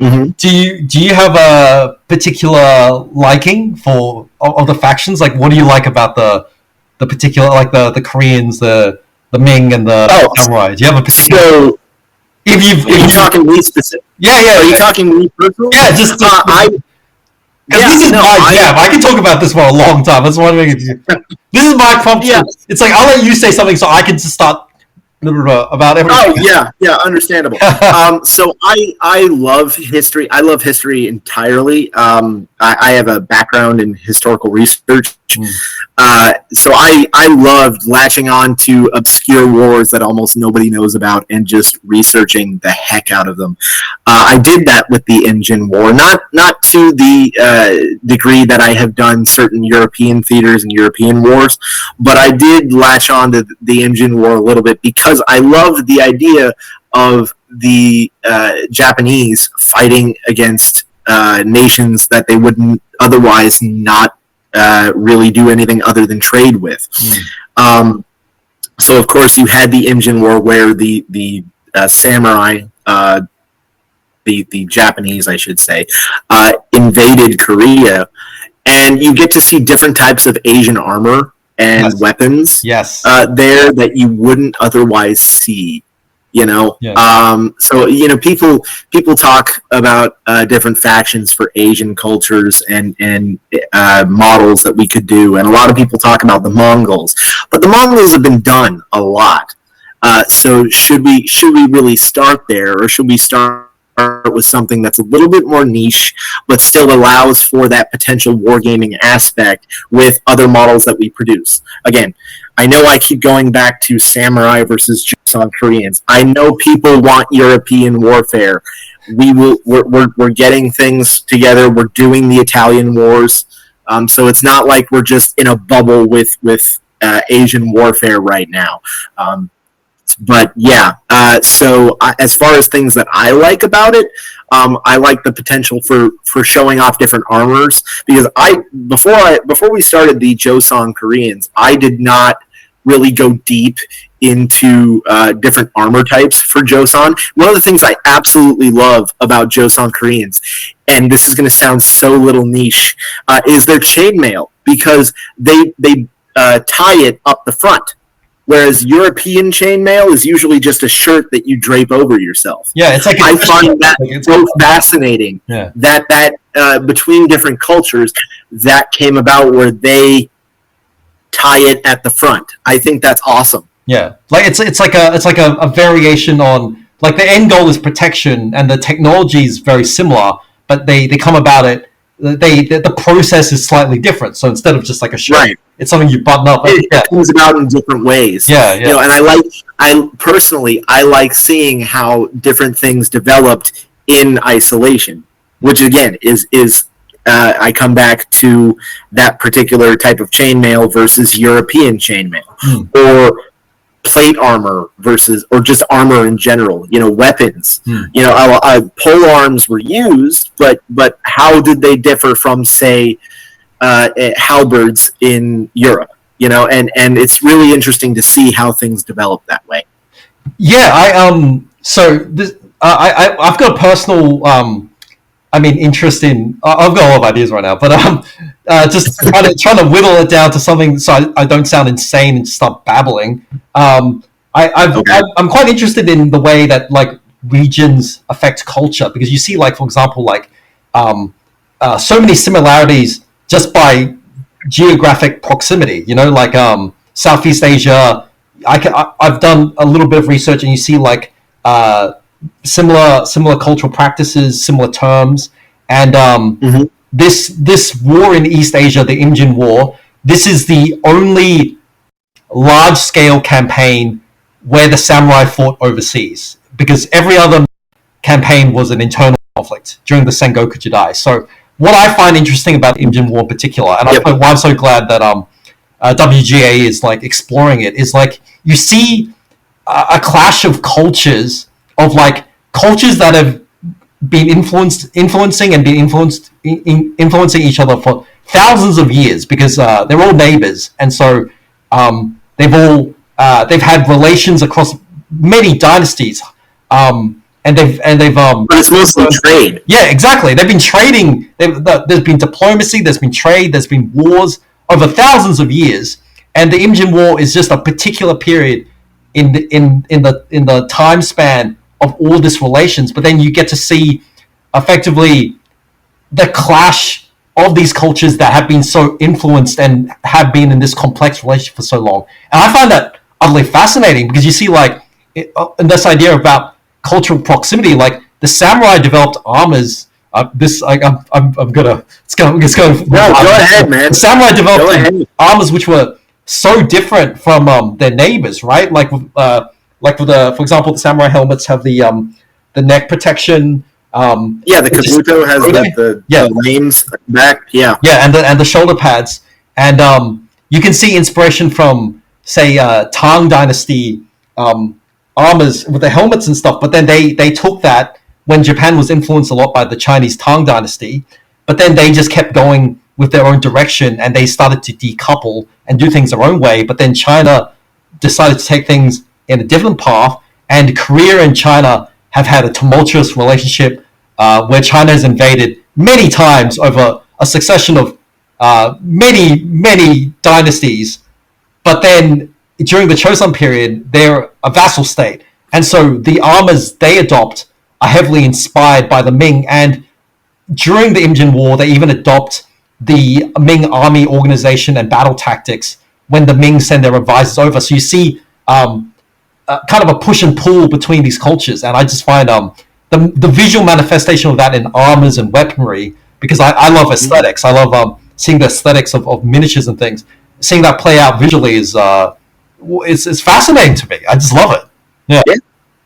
Speaker 2: Do you have a particular liking for of the factions? Like, what do you like about the particular, like the Koreans, the Ming, and the samurai? Do you have a particular? So, if you're talking me specific,
Speaker 4: Are you talking me personally?
Speaker 2: Yeah, this is my jam. I can talk about this for a long time. That's why this is my prompt. Yeah. It's like I'll let you say something so I can just start about everything.
Speaker 4: Oh yeah, understandable. So I love history. I love history entirely. I have a background in historical research. So I loved latching on to obscure wars that almost nobody knows about and just researching the heck out of them. I did that with the Imjin War, not to the degree that I have done certain European theaters and European wars, but I did latch on to the Imjin War a little bit because I loved the idea of the Japanese fighting against nations that they wouldn't otherwise not really do anything other than trade with. So of course you had the Imjin War where the samurai, the Japanese I should say, invaded Korea, and you get to see different types of Asian armor and weapons there that you wouldn't otherwise see. So people talk about different factions for Asian cultures and models that we could do, and a lot of people talk about the Mongols, but the Mongols have been done a lot. So should we really start there, or should we start with something that's a little bit more niche but still allows for that potential wargaming aspect with other models that we produce? Again, I know I keep going back to samurai versus Joseon Koreans. I know people want European warfare. We're getting things together. We're doing the Italian wars. So it's not like we're just in a bubble with Asian warfare right now. But yeah, so as far as things that I like about it, I like the potential for showing off different armors, because before we started the Joseon Koreans, I did not really go deep into different armor types for Joseon. One of the things I absolutely love about Joseon Koreans, and this is going to sound so little niche, is their chainmail, because they tie it up the front. Whereas European chainmail is usually just a shirt that you drape over yourself.
Speaker 2: Yeah, it's like
Speaker 4: I find that so fascinating. Yeah. That between different cultures, that came about where they tie it at the front. I think that's awesome.
Speaker 2: Yeah, like it's like a variation on, like, the end goal is protection, and the technology is very similar, but they come about it. The process is slightly different. So instead of just like a shirt, it's something you button up.
Speaker 4: It comes about in different ways.
Speaker 2: Yeah.
Speaker 4: And I personally like seeing how different things developed in isolation, which again is I come back to that particular type of chainmail versus European chainmail, or plate armor versus, or just armor in general, weapons. Pole arms were used, but how did they differ from, say, halberds in Europe? And it's really interesting to see how things develop that way.
Speaker 2: Yeah, so this, I've got a personal interest in. I've got a lot of ideas right now, but just trying to whittle it down to something so I don't sound insane and start babbling. I'm quite interested in the way that, like, regions affect culture, because you see, like, for example, like so many similarities just by geographic proximity. Like Southeast Asia. I've done a little bit of research, and you see, like, similar cultural practices, similar terms, and this war in East Asia, the Imjin War. This is the only large-scale campaign where the samurai fought overseas, because every other campaign was an internal conflict during the Sengoku Jidai. So what I find interesting about Imjin War in particular, and why I'm so glad that WGA is like exploring it, is like you see a clash of cultures, of like cultures that have been influencing influencing each other for thousands of years, because they're all neighbors, and so they've had relations across many dynasties, and they've but
Speaker 4: it's mostly trade.
Speaker 2: Yeah, exactly. They've been trading. There's been diplomacy. There's been trade. There's been wars over thousands of years, and the Imjin War is just a particular period in the time span of all these relations. But then you get to see effectively the clash of these cultures that have been so influenced and have been in this complex relationship for so long. And I find that utterly fascinating, because you see like in this idea about cultural proximity, like the samurai developed armors. I'm gonna. It's going.
Speaker 4: No, go ahead, man.
Speaker 2: The samurai developed armors which were so different from their neighbors, right? Like with for example, the samurai helmets have the neck protection.
Speaker 4: The kabuto has the names back. Yeah,
Speaker 2: and the shoulder pads, and you can see inspiration from, say, Tang Dynasty armors with the helmets and stuff. But then they took that when Japan was influenced a lot by the Chinese Tang Dynasty, but then they just kept going with their own direction, and they started to decouple and do things their own way. But then China decided to take things in a different path, and Korea and China have had a tumultuous relationship where China has invaded many times over a succession of many dynasties. But then during the Chosun period, they're a vassal state, and so the armors they adopt are heavily inspired by the Ming. And during the Imjin War, they even adopt the Ming army organization and battle tactics when the Ming send their advisors over. So you see kind of a push and pull between these cultures, and I just find the visual manifestation of that in armors and weaponry, because I love aesthetics. I love seeing the aesthetics of miniatures and things. Seeing that play out visually is it's fascinating to me. I just love it.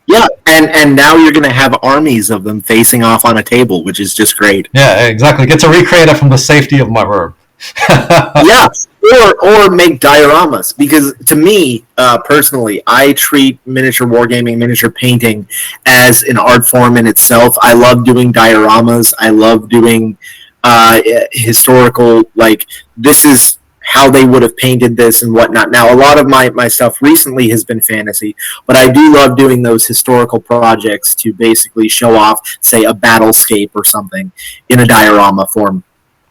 Speaker 4: Yeah, and now you're going to have armies of them facing off on a table, which is just great.
Speaker 2: Yeah, exactly. Get to recreate it from the safety of my room.
Speaker 4: Yeah, or make dioramas, because to me, personally, I treat miniature wargaming, miniature painting as an art form in itself. I love doing dioramas. I love doing historical, like, this is how they would have painted this and whatnot. Now, a lot of my stuff recently has been fantasy, but I do love doing those historical projects to basically show off, say, a battlescape or something in a diorama form.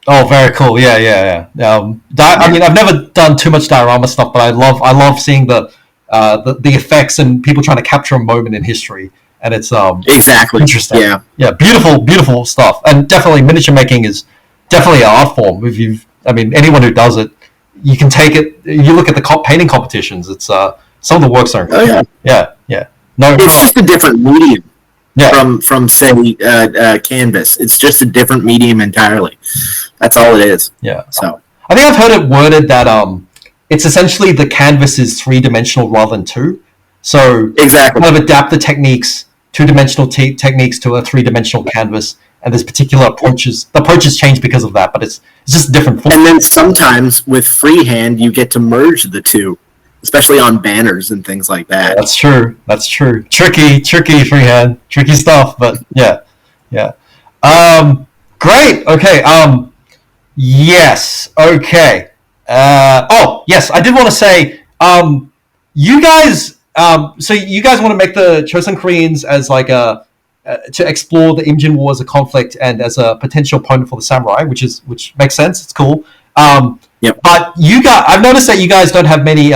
Speaker 2: Oh, very cool. Yeah. I mean, I've never done too much diorama stuff, but I love seeing the effects and people trying to capture a moment in history, and it's
Speaker 4: exactly
Speaker 2: interesting.
Speaker 4: Yeah,
Speaker 2: beautiful stuff, and definitely miniature making is definitely an art form. Anyone who does it, you can take it. You look at the painting competitions. It's some of the works are incredible. Yeah. No,
Speaker 4: it's just a different medium.
Speaker 2: Yeah.
Speaker 4: From say canvas. It's just a different medium entirely. That's all it is.
Speaker 2: Yeah.
Speaker 4: So
Speaker 2: I think I've heard it worded that it's essentially the canvas is 3-dimensional rather than 2. So
Speaker 4: exactly,
Speaker 2: kind of adapt the techniques, 2-dimensional techniques to a 3-dimensional canvas, and there's particular approaches. The approaches change because of that, but it's just a different form.
Speaker 4: And then sometimes with freehand, you get to merge the two, especially on banners and things like that.
Speaker 2: Yeah, that's true. Tricky freehand, tricky stuff, but yeah. Great. Okay. Yes. Okay. Yes, I did want to say, you guys, so you guys want to make the Joseon Koreans as like to explore the Imjin War as a conflict and as a potential opponent for the samurai, which makes sense. It's cool.
Speaker 4: Yep.
Speaker 2: But I've noticed that you guys don't have many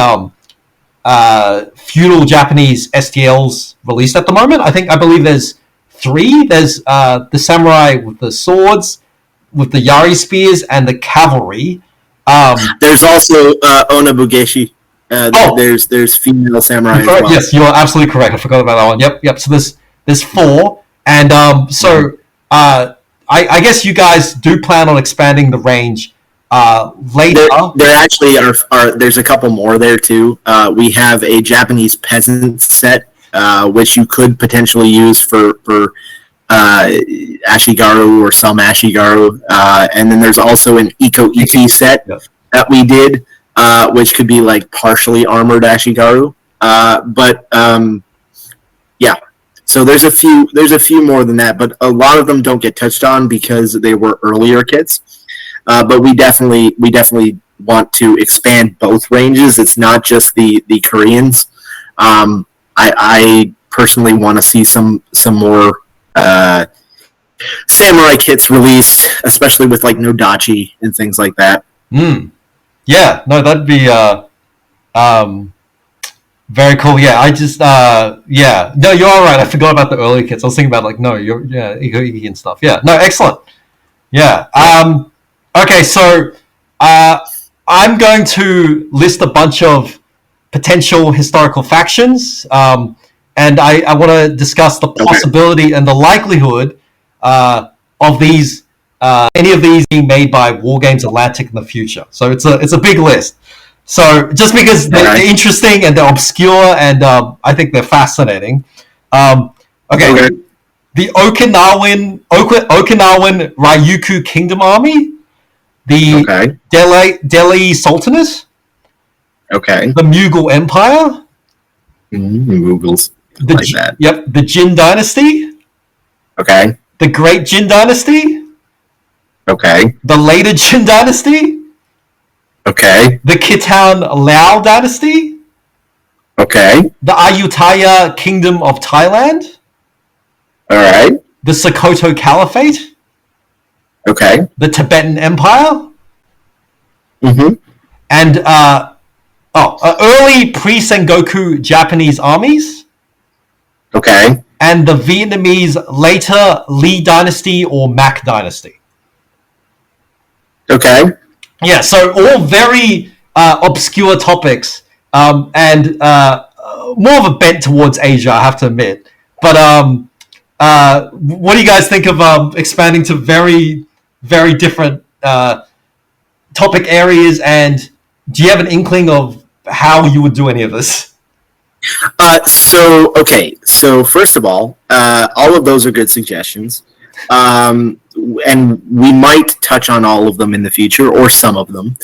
Speaker 2: feudal Japanese STLs released at the moment. I believe there's 3. There's the samurai with the swords, with the yari spears, and the cavalry.
Speaker 4: There's also Onabugeshi. There's female samurai as well.
Speaker 2: Yes, you are absolutely correct. I forgot about that one. Yep. So there's 4, and I guess you guys do plan on expanding the range later.
Speaker 4: There actually are there's a couple more there too. We have a Japanese peasant set, which you could potentially use for Ashigaru or some Ashigaru, and then there's also an Iko-Iki set that we did, which could be like partially armored Ashigaru. Yeah. So there's a few more than that, but a lot of them don't get touched on because they were earlier kits. But we definitely want to expand both ranges. It's not just the Koreans. I personally want to see some more samurai kits released, especially with like Nodachi and things like that.
Speaker 2: Yeah, no, that'd be very cool. Yeah, I just no, you're all right. I forgot about the earlier kits. I was thinking about like Iko-Iki and stuff. Yeah, no, excellent. Yeah. Okay, so I'm going to list a bunch of potential historical factions, and I want to discuss the possibility and the likelihood of these any of these being made by Wargames Atlantic in the future. So it's a big list. So just because they're interesting and they're obscure and I think they're fascinating. Okay. The Okinawan Ryukyu Kingdom Army, the Delhi Sultanate, the Mughal Empire,
Speaker 4: Mughals, like that.
Speaker 2: Yep, the Jin Dynasty, the Great Jin Dynasty, the later Jin Dynasty, the Khitan Lao Dynasty, the Ayutthaya Kingdom of Thailand, the Sokoto Caliphate, the Tibetan Empire, and early pre-Sengoku Japanese armies, and the Vietnamese later Lee Dynasty or Mac Dynasty. Yeah, so all very obscure topics, and more of a bent towards Asia, I have to admit. But what do you guys think of expanding to very, very different topic areas? And do you have an inkling of how you would do any of this?
Speaker 4: So first of all of those are good suggestions. And we might touch on all of them in the future, or some of them.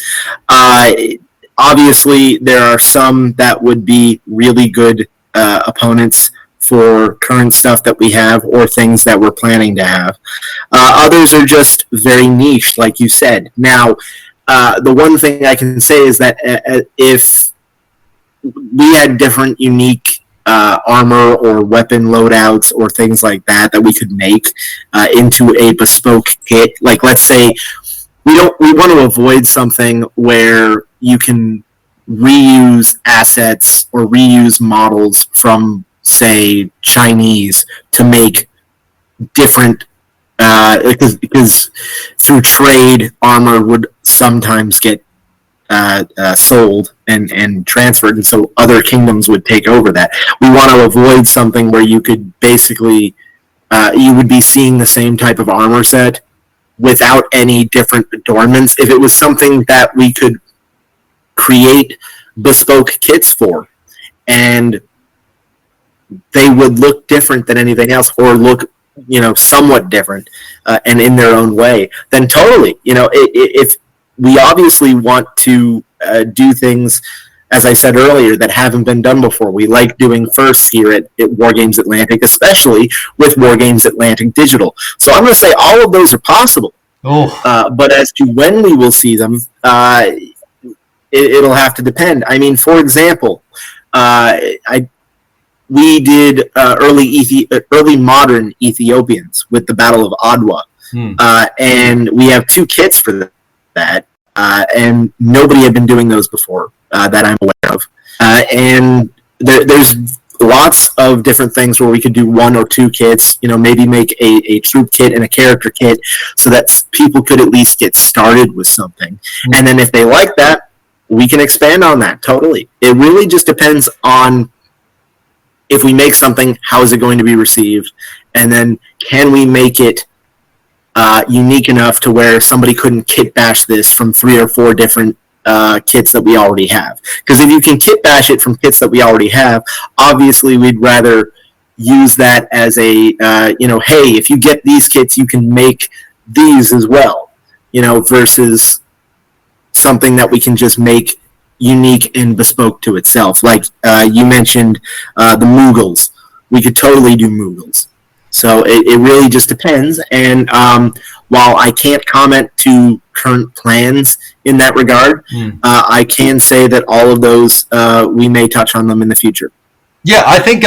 Speaker 4: Obviously, there are some that would be really good opponents for current stuff that we have, or things that we're planning to have. Others are just very niche, like you said. Now, the one thing I can say is that if we had different unique armor or weapon loadouts or things like that we could make into a bespoke kit. Like, let's say we want to avoid something where you can reuse assets or reuse models from, say, Chinese to make different because through trade armor would sometimes get sold and transferred, and so other kingdoms would take over that. We want to avoid something where you could basically you would be seeing the same type of armor set without any different adornments. If it was something that we could create bespoke kits for, and they would look different than anything else, or look somewhat different and in their own way, then totally, if we obviously want to do things, as I said earlier, that haven't been done before. We like doing firsts here at Wargames Atlantic, especially with Wargames Atlantic Digital. So I'm going to say all of those are possible. But as to when we will see them, it'll have to depend. I mean, for example, we did early modern Ethiopians with the Battle of Adwa, and we have 2 kits for that, and nobody had been doing those before that I'm aware of. And there's lots of different things where we could do 1 or 2 kits, maybe make a troop kit and a character kit so that people could at least get started with something. And then if they like that, we can expand on that, totally. It really just depends on, if we make something, how is it going to be received? And then can we make it unique enough to where somebody couldn't kit bash this from 3 or 4 different kits that we already have. Because if you can kit bash it from kits that we already have, obviously we'd rather use that as a, hey, if you get these kits, you can make these as well, versus something that we can just make unique and bespoke to itself. Like you mentioned the Mughals. We could totally do Mughals. So it really just depends. And while I can't comment to current plans in that regard, I can say that all of those, we may touch on them in the future.
Speaker 2: Yeah, I think,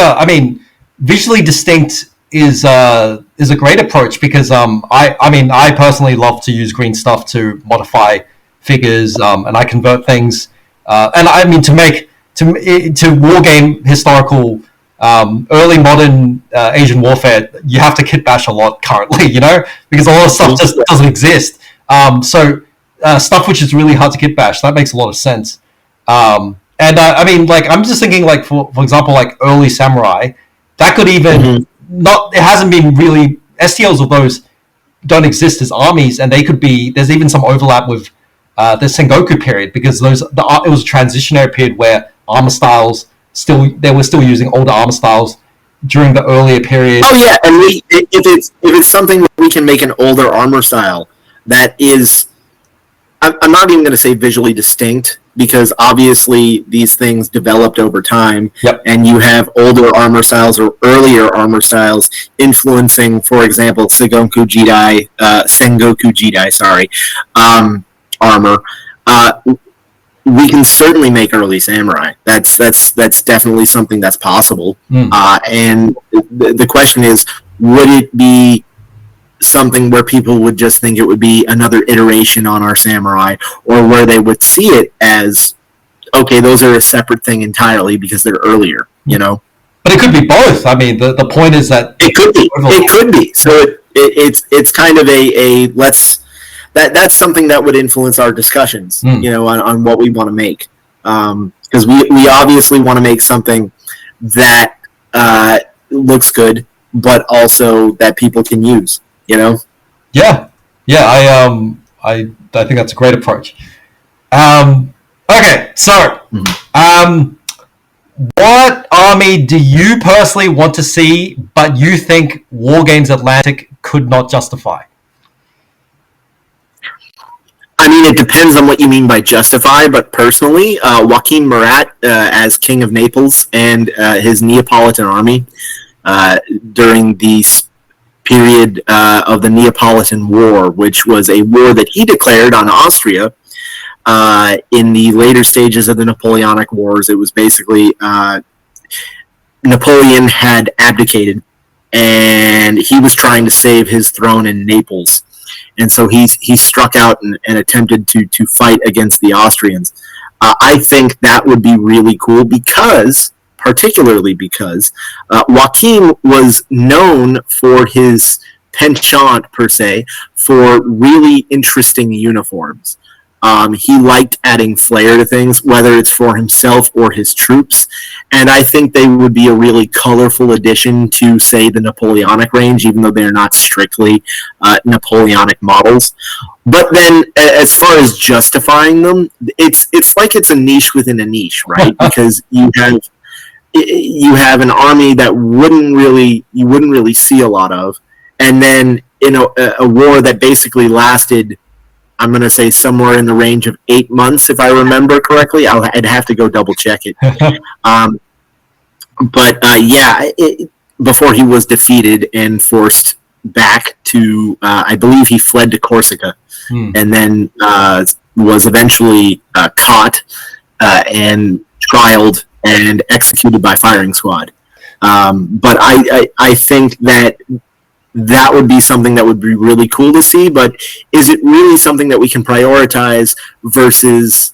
Speaker 2: visually distinct is a great approach because I personally love to use green stuff to modify figures, and I convert things, and to wargame historical early modern Asian warfare, you have to kit bash a lot currently, because a lot of stuff just doesn't exist. So stuff which is really hard to kit bash, that makes a lot of sense. I'm just thinking, for example, like early samurai, that could even it hasn't been really, STLs of those don't exist as armies, and they could be, there's even some overlap with the Sengoku period, because it was a transitionary period where armor styles they were still using older armor styles during the earlier period.
Speaker 4: Oh yeah, and if it's something that we can make an older armor style that is, I'm not even going to say visually distinct, because obviously these things developed over time, and you have older armor styles or earlier armor styles influencing, for example, Sengoku Jidai, armor. We can certainly make early samurai. That's definitely something that's possible. And the question is, would it be something where people would just think it would be another iteration on our samurai, or where they would see it as, okay, those are a separate thing entirely because they're earlier,
Speaker 2: But it could be both. I mean, the point is that
Speaker 4: it could be. So it's kind of that's something that would influence our discussions, on what we want to make, because we obviously want to make something that looks good, but also that people can use. I
Speaker 2: think that's a great approach. Okay, so what army do you personally want to see, but you think Wargames Atlantic could not justify?
Speaker 4: I mean, it depends on what you mean by justify, but personally, Joaquin Murat as King of Naples and his Neapolitan army during the period of the Neapolitan War, which was a war that he declared on Austria in the later stages of the Napoleonic Wars. It was basically Napoleon had abdicated, and he was trying to save his throne in Naples. And so he struck out and attempted to fight against the Austrians. I think that would be really cool particularly because Joaquin was known for his penchant, per se, for really interesting uniforms. He liked adding flair to things, whether it's for himself or his troops, and I think they would be a really colorful addition to, say, the Napoleonic range, even though they're not strictly Napoleonic models. But then, as far as justifying them, it's like it's a niche within a niche, right? Because you have an army that you wouldn't really see a lot of, and then a war that basically lasted, I'm going to say, somewhere in the range of 8 months, if I remember correctly. I'd have to go double check it. Before he was defeated and forced back to, I believe he fled to Corsica, and then was eventually caught and trialed and executed by firing squad. But I think that would be something that would be really cool to see, but is it really something that we can prioritize versus,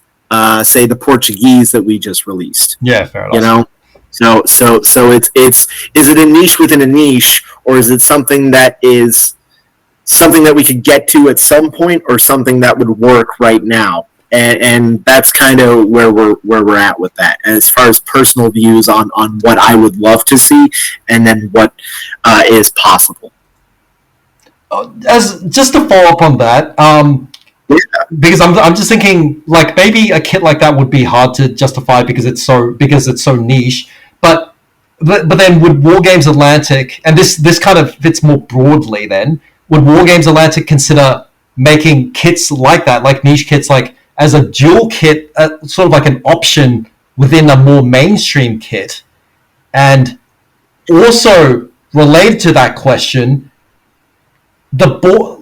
Speaker 4: say, the Portuguese that we just released?
Speaker 2: Yeah, fair enough.
Speaker 4: So it's is it a niche within a niche, or is it something that is something that we could get to at some point, or something that would work right now? And that's kind of where we're at with that, as far as personal views on what I would love to see, and then what is possible.
Speaker 2: as just to follow up on that, because I'm just thinking like maybe a kit like that would be hard to justify because it's so niche. But then would Wargames Atlantic, and this kind of fits more broadly, then would Wargames Atlantic consider making kits like that, like niche kits, like as a dual kit, sort of like an option within a more mainstream kit? And also related to that question, for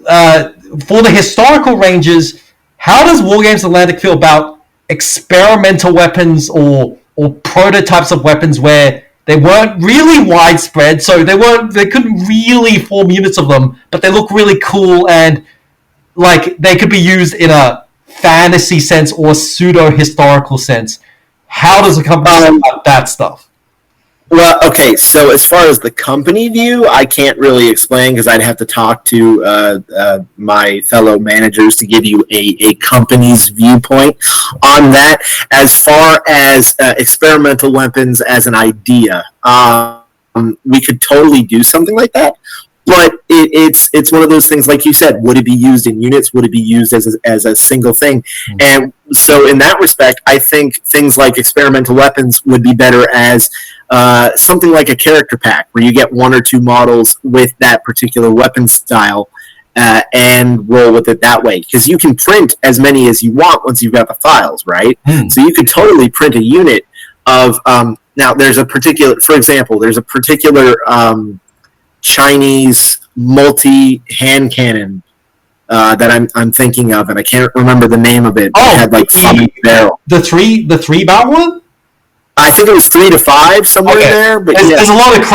Speaker 2: the historical ranges, how does Wargames Atlantic feel about experimental weapons or prototypes of weapons where they weren't really widespread, so they couldn't really form units of them, but they look really cool and like they could be used in a fantasy sense or pseudo historical sense? How does a company feel about that stuff?
Speaker 4: Well, okay, so as far as the company view, I can't really explain because I'd have to talk to my fellow managers to give you a company's viewpoint on that. As far as experimental weapons as an idea, we could totally do something like that. But it's one of those things, like you said, would it be used in units? Would it be used as a single thing? Mm-hmm. And so in that respect, I think things like experimental weapons would be better as something like a character pack where you get one or two models with that particular weapon style and roll with it that way. Because you can print as many as you want once you've got the files, right? Mm. So you could totally print a unit of... now, there's a particular Chinese multi-hand cannon that I'm thinking of, and I can't remember the name of it.
Speaker 2: Oh,
Speaker 4: it had like 5 barrel.
Speaker 2: The three barrel one?
Speaker 4: I think it was 3 to 5 somewhere in there. But
Speaker 2: there's a lot of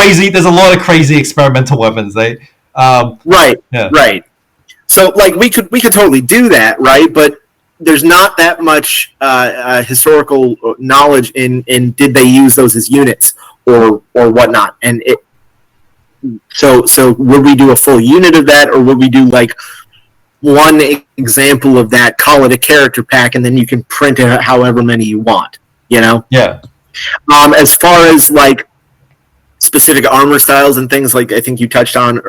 Speaker 2: crazy experimental weapons.
Speaker 4: Right. So like we could totally do that, right? But there's not that much historical knowledge in did they use those as units or whatnot, and it. So would we do a full unit of that, or would we do like one example of that, call it a character pack, and then you can print it however many you want, you know?
Speaker 2: Yeah.
Speaker 4: As far as like specific armor styles and things, like I think you touched on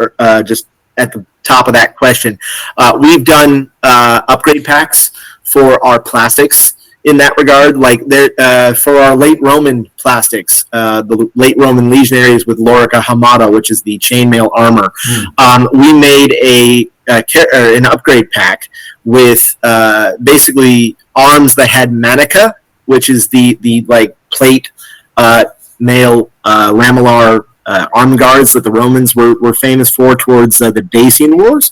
Speaker 4: just at the top of that question, we've done upgrade packs for our plastics in that regard. Like for our late Roman plastics, the late Roman legionaries with Lorica Hamada, which is the chainmail armor, we made an upgrade pack with basically arms that had manica, which is the like plate mail lamellar arm guards that the Romans were famous for towards the Dacian Wars.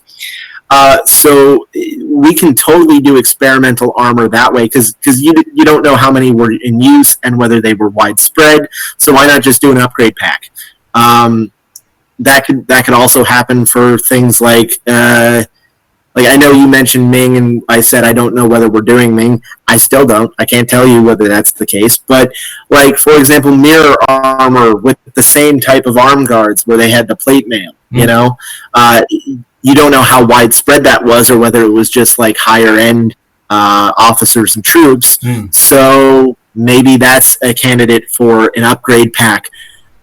Speaker 4: So we can totally do experimental armor that way because you don't know how many were in use and whether they were widespread. So why not just do an upgrade pack? That could also happen for things like I know you mentioned Ming, and I said I don't know whether we're doing Ming. I still don't. I can't tell you whether that's the case. But like for example, mirror armor with the same type of arm guards where they had the plate mail. You know. You don't know how widespread that was or whether it was just like higher end officers and troops. So maybe that's a candidate for an upgrade pack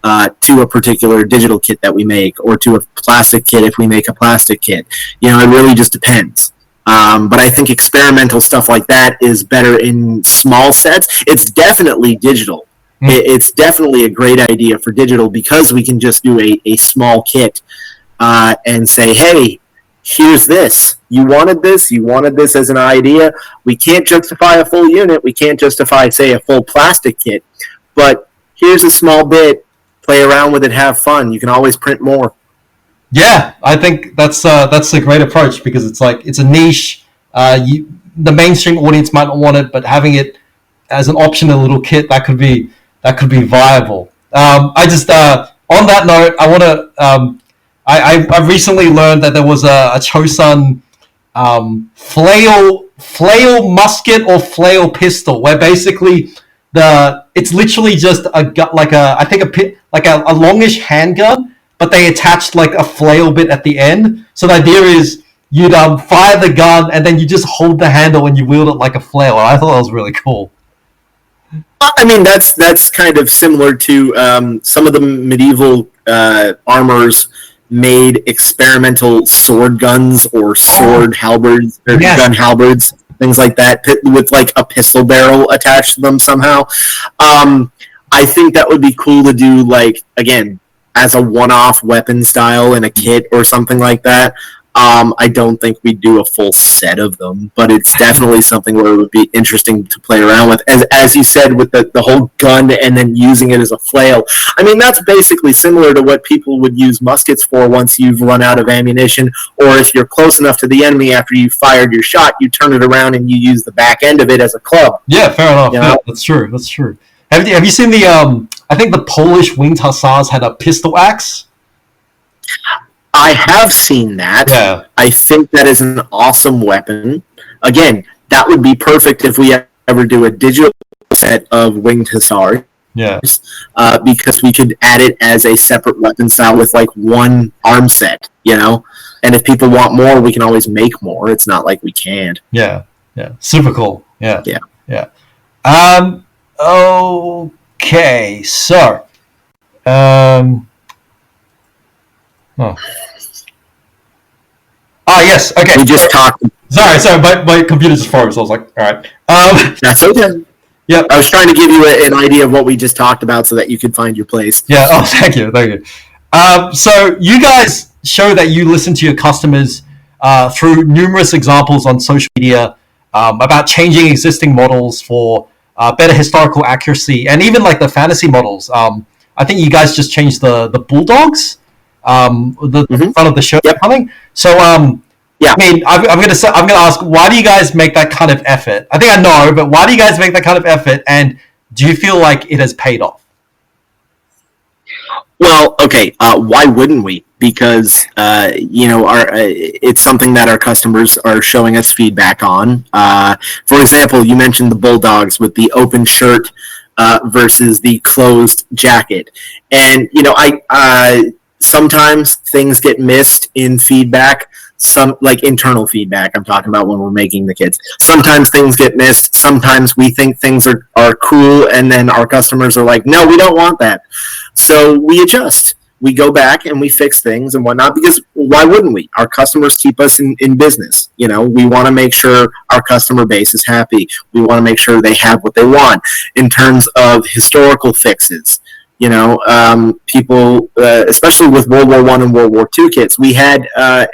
Speaker 4: to a particular digital kit that we make, or to a plastic kit if we make a plastic kit. You know, it really just depends. But I think experimental stuff like that is better in small sets. It's definitely digital. It's definitely a great idea for digital because we can just do a small kit and say, hey, here's this. You wanted this as an idea. We can't justify a full unit. We can't justify, say, a full plastic kit. But here's a small bit. Play around with it. Have fun. You can always print more.
Speaker 2: Yeah, I think that's a great approach because it's like it's a niche. The mainstream audience might not want it, but having it as an option in a little kit that could be viable. I just on that note, I want to. I recently learned that there was a Joseon flail musket or flail pistol, where basically it's literally just a longish handgun, but they attached like a flail bit at the end. So the idea is you'd fire the gun and then you just hold the handle and you wield it like a flail. I thought that was really cool.
Speaker 4: I mean, that's kind of similar to some of the medieval armors made experimental sword guns or sword halberds or gun halberds, things like that, with like a pistol barrel attached to them somehow. I think that would be cool to do, like, again, as a one-off weapon style in a kit or something like that. I don't think we'd do a full set of them, but it's definitely something where it would be interesting to play around with. As you said, with the whole gun and then using it as a flail. I mean, that's basically similar to what people would use muskets for once you've run out of ammunition, or if you're close enough to the enemy after you fired your shot, you turn it around and you use the back end of it as a club.
Speaker 2: Yeah, fair enough. You know? Yeah, that's true. Have you seen the, I think the Polish winged hussars had a pistol axe?
Speaker 4: I have seen that.
Speaker 2: Yeah.
Speaker 4: I think that is an awesome weapon. Again, that would be perfect if we ever do a digital set of winged hussars.
Speaker 2: Yeah.
Speaker 4: Because we could add it as a separate weapon style with like one arm set, you know? And if people want more, we can always make more. It's not like we can't.
Speaker 2: Yeah. Super cool. Yeah. Okay, so yes, okay.
Speaker 4: We just talked.
Speaker 2: Sorry, my computer just froze. I was like, all right.
Speaker 4: That's okay.
Speaker 2: Yeah,
Speaker 4: I was trying to give you an idea of what we just talked about so that you could find your place.
Speaker 2: Yeah. Oh, thank you. So you guys show that you listen to your customers through numerous examples on social media about changing existing models for better historical accuracy, and even like the fantasy models. I think you guys just changed the bulldogs, the front of the shirt coming. So yeah, I mean, I'm gonna ask, why do you guys make that kind of effort? I think I know, but why do you guys make that kind of effort, and do you feel like it has paid off?
Speaker 4: Well, okay, why wouldn't we? Because it's something that our customers are showing us feedback on. For example, you mentioned the bulldogs with the open shirt versus the closed jacket, and I sometimes things get missed in feedback. Some like internal feedback I'm talking about when we're making the kits. Sometimes things get missed. Sometimes we think things are cool, and then our customers are like, no, we don't want that. So we adjust. We go back and we fix things and whatnot, because why wouldn't we? Our customers keep us in business. We want to make sure our customer base is happy. We want to make sure they have what they want. In terms of historical fixes, people, especially with World War I and World War II kits, we had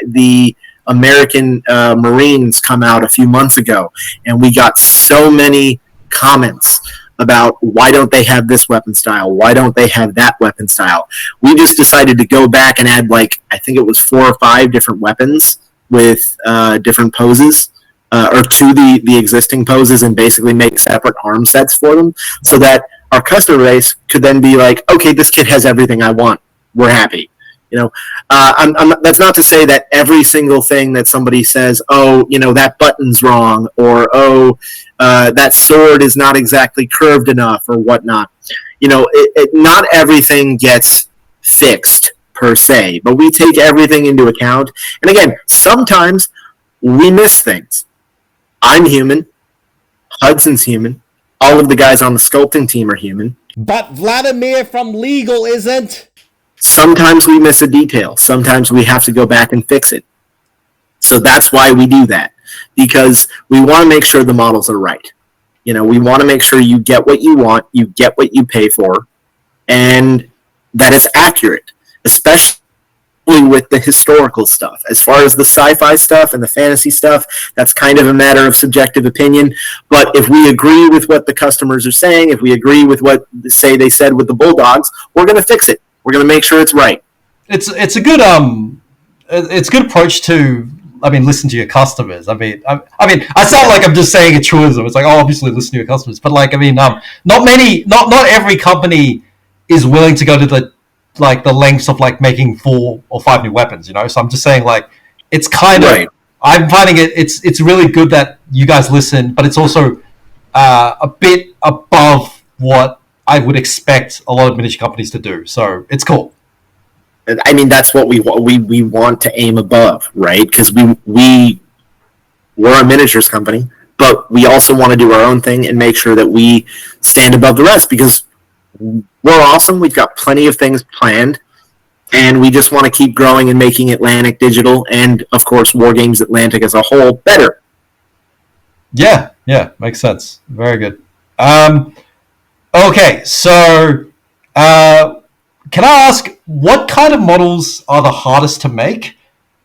Speaker 4: the American Marines come out a few months ago, and we got so many comments about why don't they have this weapon style? Why don't they have that weapon style? We just decided to go back and add, I think it was 4 or 5 different weapons with different poses, or to the existing poses, and basically make separate arm sets for them, so that our customer base could then be like, okay, this kit has everything I want. We're happy. That's not to say that every single thing that somebody says, that button's wrong, or that sword is not exactly curved enough, or whatnot. Not everything gets fixed per se, but we take everything into account. And again, sometimes we miss things. I'm human. Hudson's human. All of the guys on the sculpting team are human.
Speaker 3: But Vladimir from Legal isn't.
Speaker 4: Sometimes we miss a detail. Sometimes we have to go back and fix it. So that's why we do that. Because we want to make sure the models are right. We want to make sure you get what you want, you get what you pay for, and that it's accurate. Especially with the historical stuff. As far as the sci-fi stuff and the fantasy stuff, that's kind of a matter of subjective opinion. But if we agree with what the customers are saying, if we agree with what they said with the bulldogs, we're going to fix it. We're going to make sure it's right.
Speaker 2: It's a good it's a good approach to listen to your customers. I sound like I'm just saying a truism. It's like, obviously listen to your customers, but not every company is willing to go to the lengths of making 4 or 5 new weapons, So I'm just saying it's kind of, I'm finding it's really good that you guys listen, but it's also a bit above what I would expect a lot of miniature companies to do. So it's cool.
Speaker 4: That's what we want to aim above, right? Because we're a miniatures company, but we also want to do our own thing and make sure that we stand above the rest, because we're awesome. We've got plenty of things planned, And we just want to keep growing and making Atlantic digital and, of course, Wargames Atlantic as a whole better.
Speaker 2: Yeah, makes sense. Very good. Okay, so can I ask, what kind of models are the hardest to make?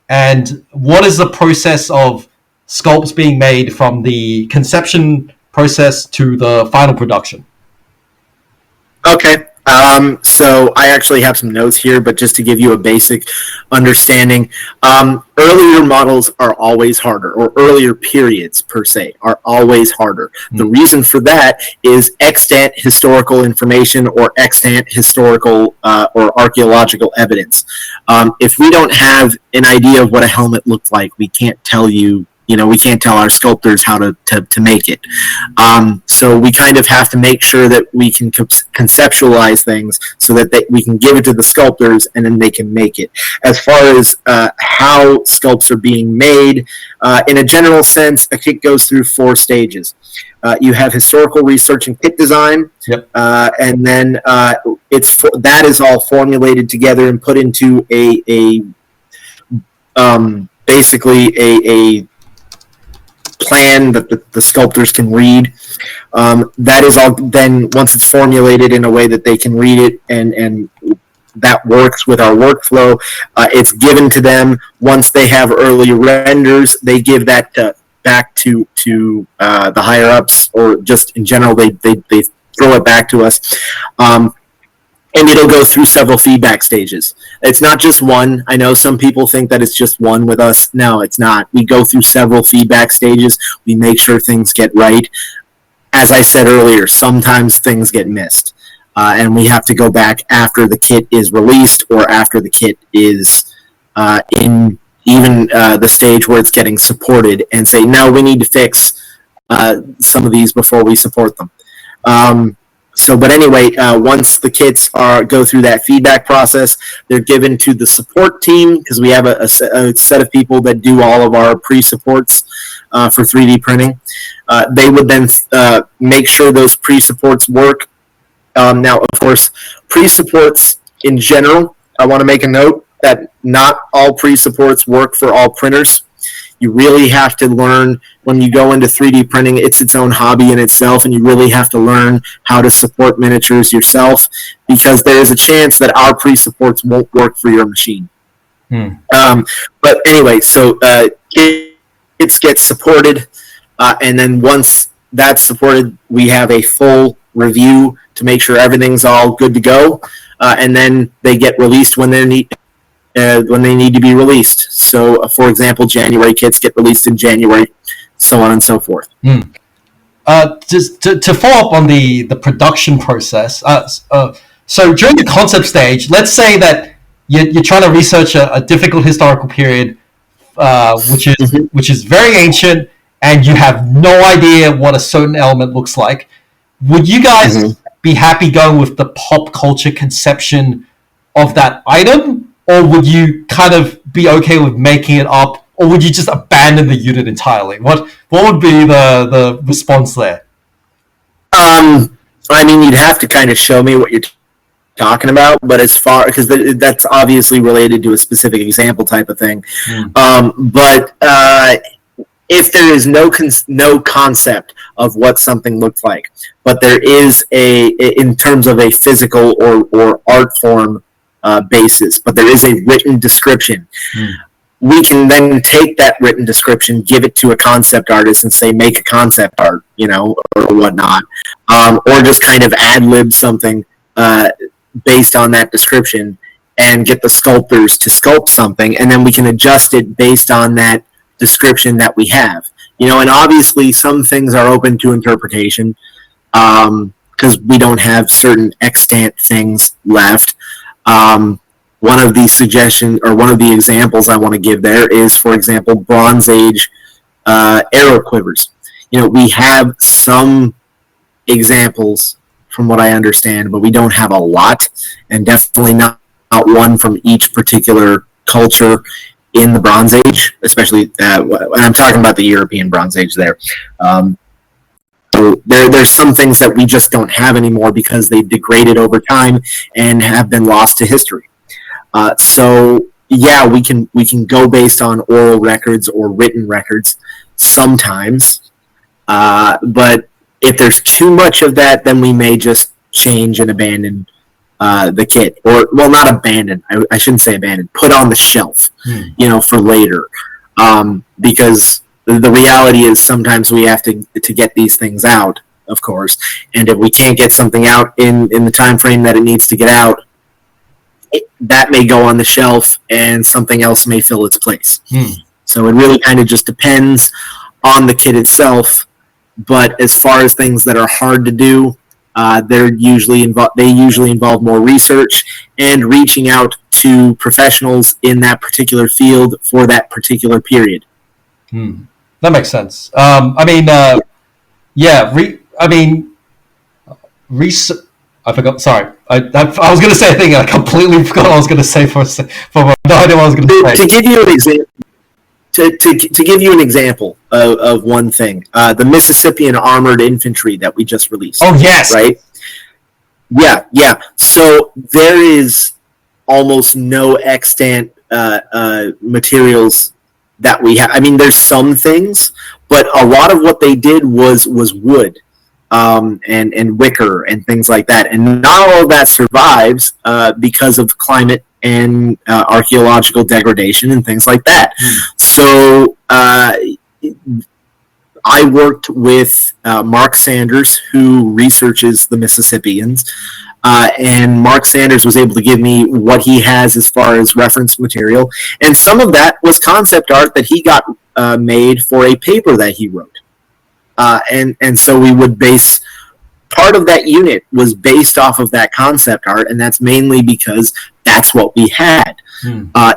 Speaker 2: And what is the process of sculpts being made from the conception process to the final production?
Speaker 4: Okay. So I actually have some notes here, but just to give you a basic understanding, earlier models are always harder, or earlier periods per se are always harder. The reason for that is extant historical information or extant historical or archaeological evidence. If we don't have an idea of what a helmet looked like, we can't tell you. We can't tell our sculptors how to make it. So we kind of have to make sure that we can conceptualize things so that we can give it to the sculptors and then they can make it. As far as how sculpts are being made, in a general sense, a kit goes through 4 stages. You have historical research and kit design,
Speaker 2: yep.
Speaker 4: And then that is all formulated together and put into basically a plan that the sculptors can read. That is all then, once it's formulated in a way that they can read it and that works with our workflow, it's given to them. Once they have early renders, they give that back to the higher ups, or just in general they throw it back to us. And it'll go through several feedback stages. It's not just one. I know some people think that it's just one with us. No, it's not. We go through several feedback stages. We make sure things get right. As I said earlier, sometimes things get missed. And we have to go back after the kit is released, or after the kit is in even the stage where it's getting supported, and say, no, we need to fix some of these before we support them. But anyway, once the kits go through that feedback process, they're given to the support team, because we have a set of people that do all of our pre-supports for 3D printing. They would then make sure those pre-supports work. Now, of course, pre-supports in general, I want to make a note that not all pre-supports work for all printers. You really have to learn, when you go into 3D printing, it's its own hobby in itself, and you really have to learn how to support miniatures yourself, because there is a chance that our pre-supports won't work for your machine. But anyway, so kits get supported, and then once that's supported, we have a full review to make sure everything's all good to go, and then they get released when they need to be released. So, for example, January kits get released in January, so on and so forth.
Speaker 2: Just to follow up on the production process, so during the concept stage, let's say that you're trying to research a difficult historical period, which is very ancient, and you have no idea what a certain element looks like. Would you guys be happy going with the pop culture conception of that item? Or would you kind of be okay with making it up, or would you just abandon the unit entirely? What would be the response there?
Speaker 4: I mean, you'd have to kind of show me what you're talking about, but because that's obviously related to a specific example type of thing. But if there is no concept of what something looks like, but there is in terms of a physical or art form basis, but there is a written description. We can then take that written description, give it to a concept artist, and say, make a concept art, or whatnot, or just kind of ad-lib something based on that description, and get the sculptors to sculpt something, and then we can adjust it based on that description that we have. And obviously some things are open to interpretation, because we don't have certain extant things left. One of the suggestions, or one of the examples I want to give there is, for example, Bronze Age arrow quivers. We have some examples from what I understand, but we don't have a lot, and definitely not one from each particular culture in the Bronze Age, especially I'm talking about the European Bronze Age there. So there's some things that we just don't have anymore because they've degraded over time and have been lost to history. So yeah, we can go based on oral records or written records sometimes, but if there's too much of that, then we may just change and abandon the kit, or well, not abandon. I shouldn't say abandon. Put on the shelf, for later, because the reality is sometimes we have to get these things out, of course, and if we can't get something out in the time frame that it needs to get out, that may go on the shelf and something else may fill its place. So it really kind of just depends on the kit itself. But as far as things that are hard to do, they usually involve more research and reaching out to professionals in that particular field for that particular period.
Speaker 2: That makes sense. Research. I forgot. Sorry, I was going to say a thing and I completely forgot what I was going to say for no idea what I was going to say.
Speaker 4: To give you an example. To give you an example of one thing, the Mississippian armored infantry that we just released.
Speaker 2: Oh, yes.
Speaker 4: Right? Yeah. So there is almost no extant materials that we have. I mean, there's some things, but a lot of what they did was wood and wicker and things like that. And not all of that survives because of climate and archaeological degradation and things like that. So I worked with Mark Sanders, who researches the Mississippians, and Mark Sanders was able to give me what he has as far as reference material, and some of that was concept art that he got made for a paper that he wrote, and so we would base. Part of that unit was based off of that concept art, and that's mainly because that's what we had.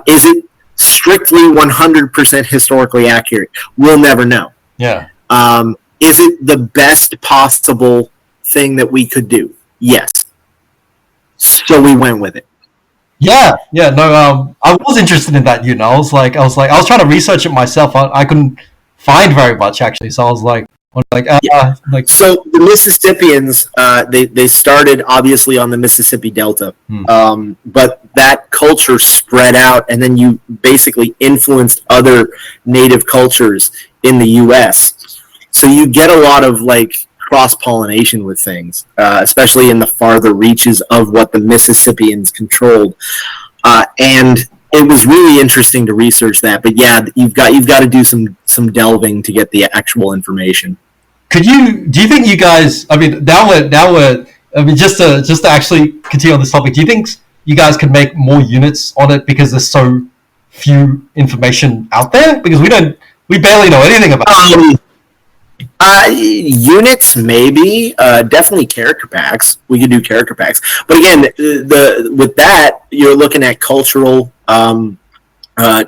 Speaker 4: Is it strictly 100% historically accurate? We'll never know.
Speaker 2: Yeah.
Speaker 4: Is it the best possible thing that we could do? Yes. So we went with it.
Speaker 2: Yeah. No, I was interested in that unit. I was trying to research it myself. I couldn't find very much actually. So I was like. So the Mississippians, they started obviously on the Mississippi Delta, but that culture spread out, and then you basically influenced other native cultures in the U.S. So you get a lot of cross-pollination with things, especially in the farther reaches of what the Mississippians controlled, and it was really interesting to research that. But yeah, you've got to do some delving to get the actual information. Do you think you guys? I mean, now we're. I mean, just to actually continue on this topic, do you think you guys could make more units on it because there's so few information out there? Because we barely know anything about it.
Speaker 4: Units, maybe. Definitely character packs. We could do character packs, but again, with that, you're looking at cultural.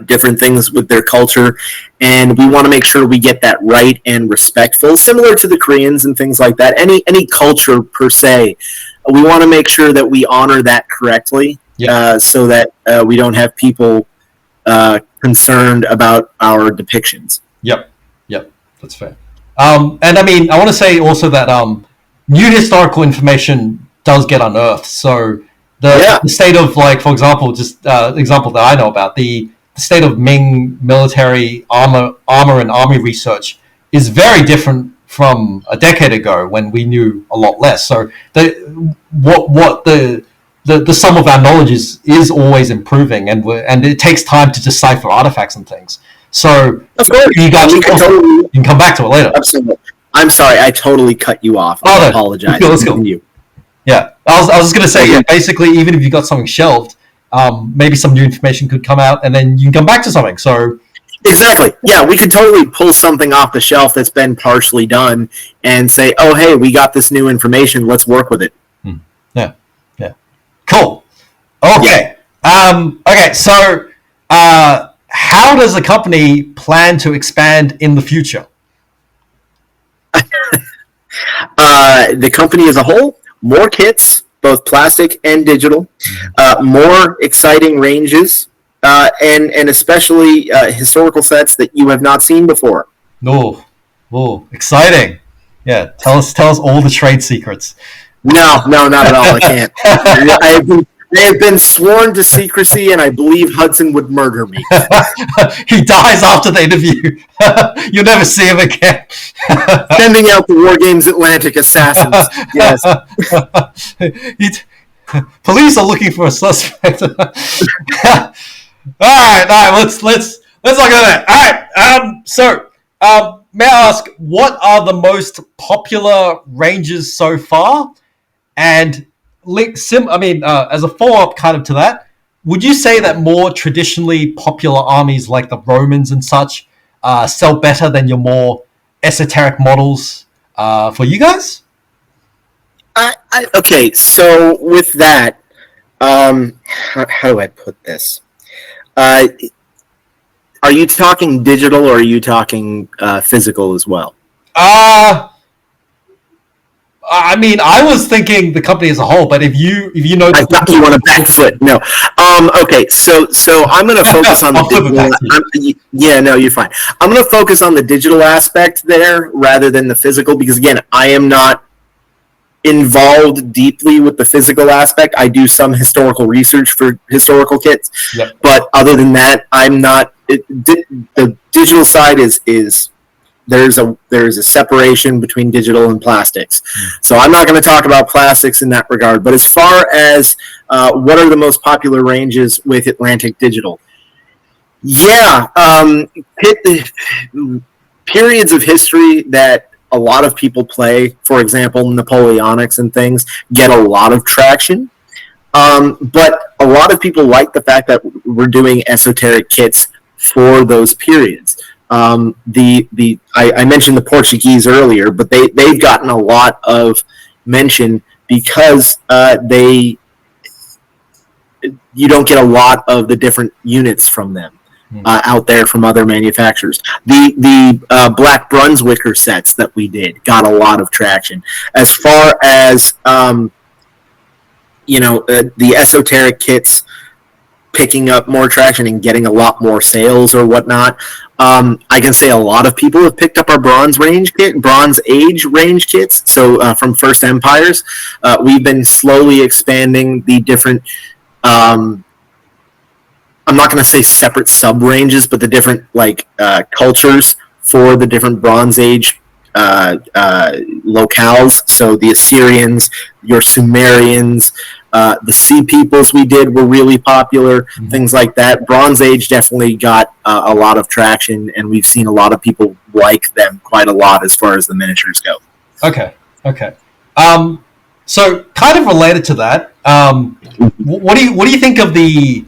Speaker 4: Different things with their culture, and we want to make sure we get that right and respectful, similar to the Koreans and things like that. Any culture per se, we want to make sure that we honor that correctly, so that we don't have people concerned about our depictions.
Speaker 2: Yep, that's fair. And I mean, I want to say also that new historical information does get unearthed. So the state of, for example, just example that I know about, the state of Ming military armor and army research is very different from a decade ago when we knew a lot less. So the sum of our knowledge is always improving, and it takes time to decipher artifacts and things. So
Speaker 4: of course,
Speaker 2: you can come back to it later.
Speaker 4: Absolutely. I'm sorry, I totally cut you off. I apologize.
Speaker 2: Let's go. Yeah, I was just going to say, basically, even if you got something shelved, maybe some new information could come out, and then you can come back to something. So
Speaker 4: exactly, yeah, we could totally pull something off the shelf that's been partially done and say, "Oh, hey, we got this new information. Let's work with it."
Speaker 2: Yeah, cool. Okay, okay. So, how does the company plan to expand in the future?
Speaker 4: The company as a whole. More kits, both plastic and digital, more exciting ranges, and especially historical sets that you have not seen before.
Speaker 2: Oh, exciting! Yeah, tell us all the trade secrets.
Speaker 4: No, not at all. I can't. They have been sworn to secrecy, and I believe Hudson would murder me.
Speaker 2: He dies after the interview. You'll never see him again.
Speaker 4: Sending out the Wargames Atlantic assassins. Yes.
Speaker 2: Police are looking for a suspect. All right. Let's look at that. All right. So, may I ask, what are the most popular ranges so far? And as a follow-up kind of to that, would you say that more traditionally popular armies like the Romans and such sell better than your more esoteric models for you guys?
Speaker 4: Okay, so with that, how do I put this? Are you talking digital or are you talking physical as well?
Speaker 2: I was thinking the company as a whole, but if you know,
Speaker 4: I thought you want a back foot. No. Okay. So I'm going to focus on the digital. Yeah, no, you're fine. I'm going to focus on the digital aspect there rather than the physical because again, I am not involved deeply with the physical aspect. I do some historical research for historical kits, but other than that, I'm not. The digital side is. There's a separation between digital and plastics. So I'm not going to talk about plastics in that regard. But as far as what are the most popular ranges with Atlantic Digital? Yeah, periods of history that a lot of people play, for example, Napoleonics and things, get a lot of traction. But a lot of people like the fact that we're doing esoteric kits for those periods. I mentioned the Portuguese earlier, but they've gotten a lot of mention because you don't get a lot of the different units from them out there from other manufacturers. The Black Brunswicker sets that we did got a lot of traction. As far as the esoteric kits picking up more traction and getting a lot more sales or whatnot. I can say a lot of people have picked up our Bronze Age range kits. So from First Empires, we've been slowly expanding the different. I'm not going to say separate sub ranges, but the different cultures for the different Bronze Age locales. So the Assyrians, your Sumerians. The Sea Peoples we did were really popular, things like that. Bronze Age definitely got a lot of traction, and we've seen a lot of people like them quite a lot as far as the miniatures go.
Speaker 2: Okay. So kind of related to that, what do you think of the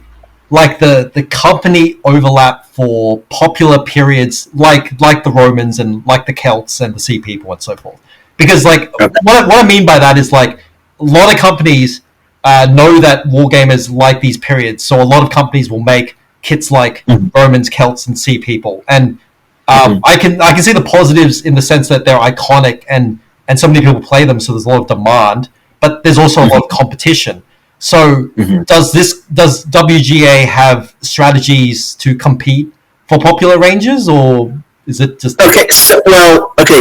Speaker 2: company overlap for popular periods like the Romans and like the Celts and the Sea People and so forth? Because what I mean by that is a lot of companies know that wargamers like these periods, so a lot of companies will make kits like Romans, Celts, and Sea People, and I can see the positives in the sense that they're iconic and so many people play them, so there's a lot of demand, but there's also a lot of competition. So does WGA have strategies to compete for popular ranges, or is it just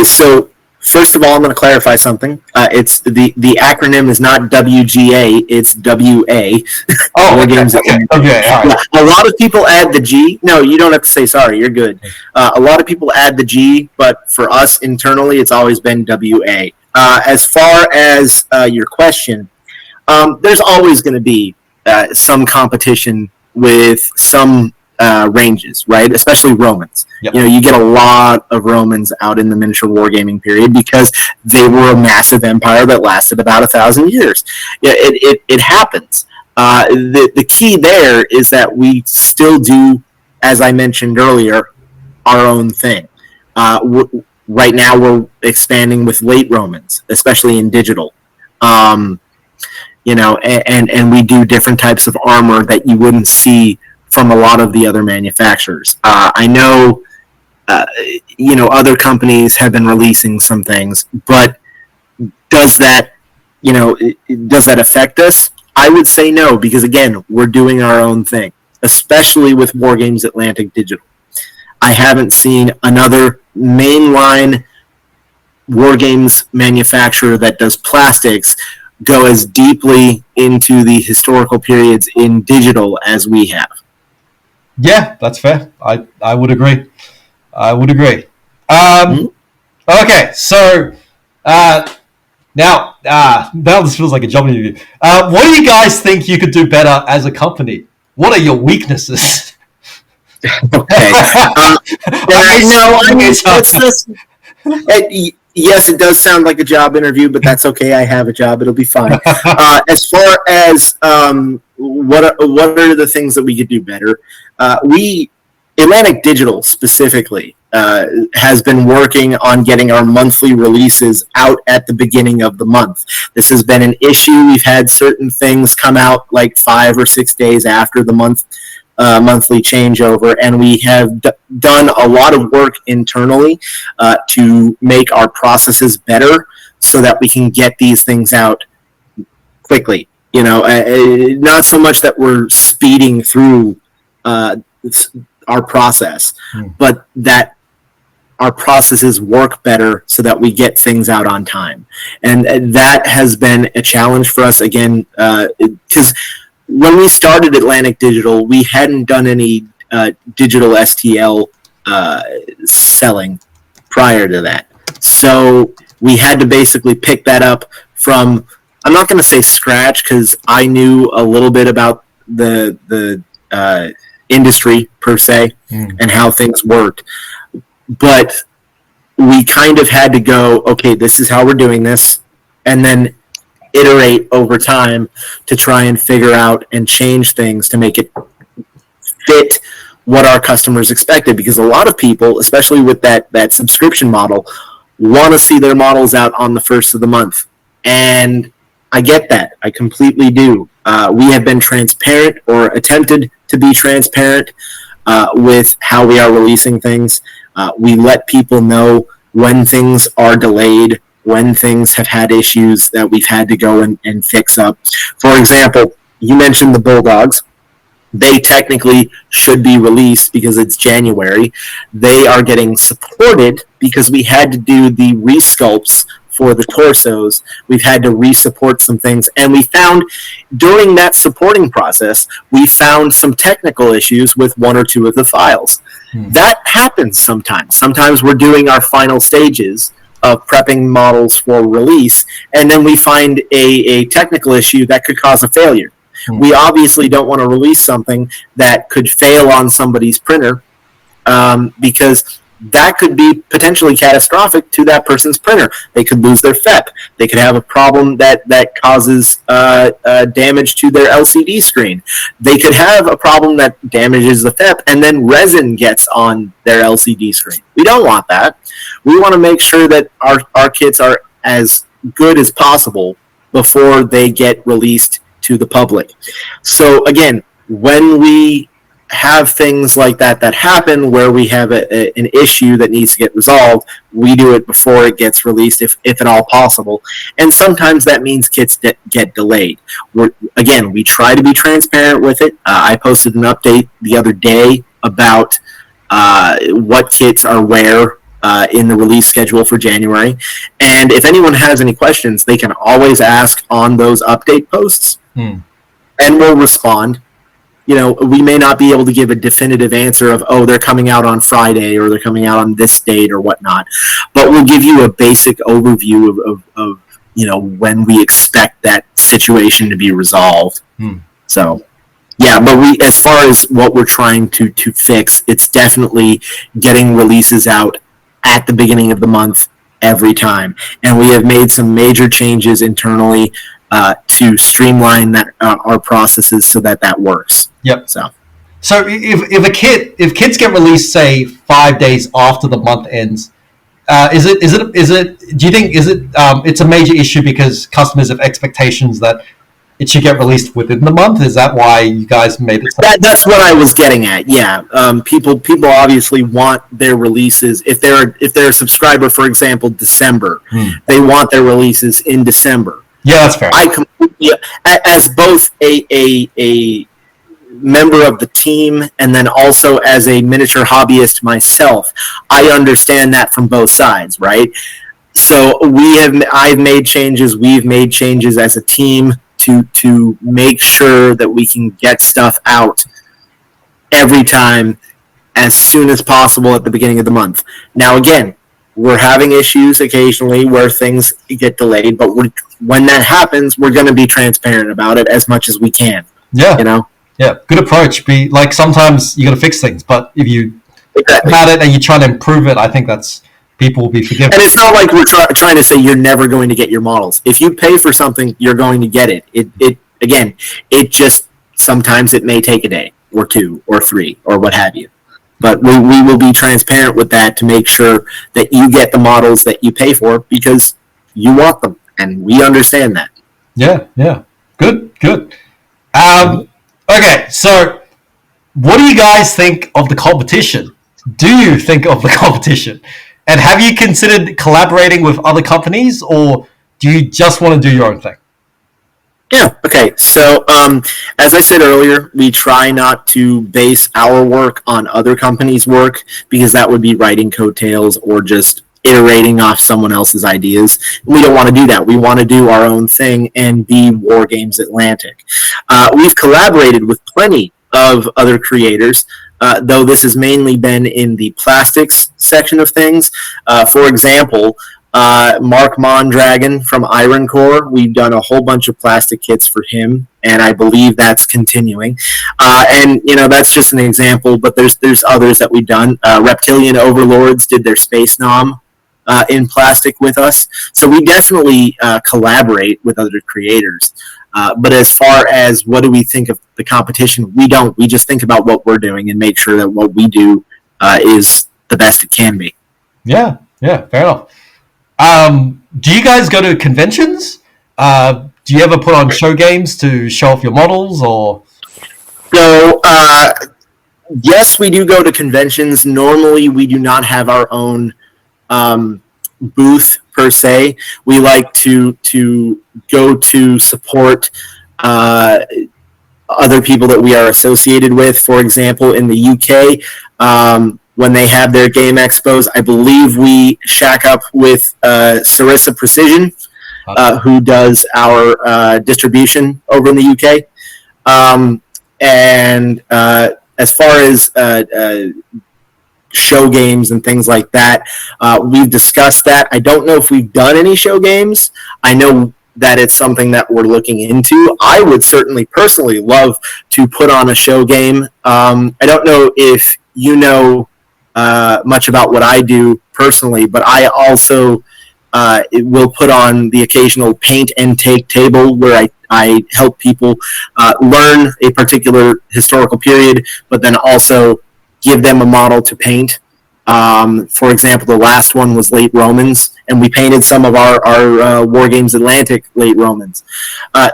Speaker 4: so first of all, I'm going to clarify something. It's the acronym is not WGA, it's WA. Wargames Atlantic. Okay, all right. A lot of people add the G. No, you don't have to say sorry. You're good. A lot of people add the G, but for us internally, it's always been WA. As far as your question, there's always going to be some competition with some ranges, right? Especially Romans. Yep. You get a lot of Romans out in the miniature wargaming period because they were a massive empire that lasted about 1,000 years. It happens. The key there is that we still do, as I mentioned earlier, our own thing. Right now, we're expanding with late Romans, especially in digital. And we do different types of armor that you wouldn't see from a lot of the other manufacturers. I know, other companies have been releasing some things, but does that affect us? I would say no, because again, we're doing our own thing, especially with Wargames Atlantic Digital. I haven't seen another mainline Wargames manufacturer that does plastics go as deeply into the historical periods in digital as we have.
Speaker 2: Yeah, that's fair. I would agree. Okay, so now this feels like a job interview. What do you guys think you could do better as a company? What are your weaknesses?
Speaker 4: Okay. Yes, it does sound like a job interview, but that's okay. I have a job; it'll be fine. As far as what are the things that we could do better? Atlantic Digital specifically has been working on getting our monthly releases out at the beginning of the month. This has been an issue. We've had certain things come out like 5 or 6 days after the monthly changeover, and we have done a lot of work internally to make our processes better so that we can get these things out quickly. Not so much that we're speeding through our process, but that our processes work better so that we get things out on time. And that has been a challenge for us, again, because when we started Atlantic Digital, we hadn't done any digital STL selling prior to that. So we had to basically pick that up from, I'm not going to say scratch, because I knew a little bit about the industry per se and how things worked. But we kind of had to go, okay, this is how we're doing this, and then iterate over time to try and figure out and change things to make it fit what our customers expected, because a lot of people, especially with that subscription model, want to see their models out on the first of the month. And I get that. I completely do. We have been transparent, or attempted to be transparent with how we are releasing things. We let people know when things are delayed, when things have had issues that we've had to go and fix up. For example, you mentioned the bulldogs. They technically should be released because it's January. They are getting supported because we had to do the resculpts for the torsos. We've had to resupport some things, and we found during that supporting process, we found some technical issues with one or two of the files. That happens sometimes. Sometimes we're doing our final stages of prepping models for release, and then we find a technical issue that could cause a failure. We obviously don't want to release something that could fail on somebody's printer, because that could be potentially catastrophic to that person's printer. They could lose their FEP. They could have a problem that causes damage to their LCD screen. They could have a problem that damages the FEP, and then resin gets on their LCD screen. We don't want that. We want to make sure that our kits are as good as possible before they get released to the public. So again, when we have things like that happen, where we have an issue that needs to get resolved, we do it before it gets released, if at all possible. And sometimes that means kits get delayed. We try to be transparent with it. I posted an update the other day about what kits are where in the release schedule for January. And if anyone has any questions, they can always ask on those update posts, and we'll respond. We may not be able to give a definitive answer of, they're coming out on Friday, or they're coming out on this date, or whatnot. But we'll give you a basic overview of when we expect that situation to be resolved. So, yeah, but as far as what we're trying to fix, it's definitely getting releases out at the beginning of the month every time. And we have made some major changes internally to streamline our processes so that works.
Speaker 2: Yep. So if kits get released, say 5 days after the month ends, is it? Do you think it's a major issue because customers have expectations that it should get released within the month? Is that why you guys made it?
Speaker 4: That's what I was getting at. Yeah. People obviously want their releases. If they're a subscriber, for example, December, they want their releases in December.
Speaker 2: Yeah, that's fair.
Speaker 4: I completely, as both a member of the team and then also as a miniature hobbyist myself, I understand that from both sides, right? So I've made changes. We've made changes as a team to make sure that we can get stuff out every time as soon as possible at the beginning of the month. Now, again, we're having issues occasionally where things get delayed, but when that happens, we're going to be transparent about it as much as we can.
Speaker 2: Yeah.
Speaker 4: You know?
Speaker 2: Yeah, good approach. Be like, sometimes you got to fix things, but if you about it and you try to improve it, I think that's people will be forgiving.
Speaker 4: And it's not like we're trying to say you're never going to get your models. If you pay for something, you're going to get it. It just sometimes it may take a day or two or three or what have you. But we will be transparent with that to make sure that you get the models that you pay for because you want them, and we understand that.
Speaker 2: Yeah. Good. Okay, so what do you guys think of the competition? Do you think of the competition? And have you considered collaborating with other companies, or do you just want to do your own thing?
Speaker 4: Yeah, okay. So, as I said earlier, we try not to base our work on other companies' work because that would be writing coattails or just iterating off someone else's ideas. We don't want to do that. We want to do our own thing and be Wargames Atlantic. We've collaborated with plenty of other creators, though this has mainly been in the plastics section of things. For example, Mark Mondragon from Iron Core, we've done a whole bunch of plastic kits for him, and I believe that's continuing. And that's just an example, but there's others that we've done. Reptilian Overlords did their Space Nom in plastic with us, so we definitely collaborate with other creators. But as far as what do we think of the competition, we don't. We just think about what we're doing and make sure that what we do is the best it can be.
Speaker 2: Yeah, fair enough. Do you guys go to conventions? Do you ever put on show games to show off your models, or?
Speaker 4: So, yes, we do go to conventions. Normally, we do not have our own booth per se. We like to go to support other people that we are associated with. For example, in the UK, when they have their game expos, I believe we shack up with Sarissa Precision, who does our distribution over in the UK. And as far as show games and things like that, we've discussed that. I don't know if we've done any show games. I know that it's something that we're looking into. I would certainly personally love to put on a show game. I don't know if you know much about what I do personally, but I also will put on the occasional paint and take table where I help people learn a particular historical period, but then also give them a model to paint. For example, the last one was late Romans, and we painted some of our Wargames Atlantic late Romans.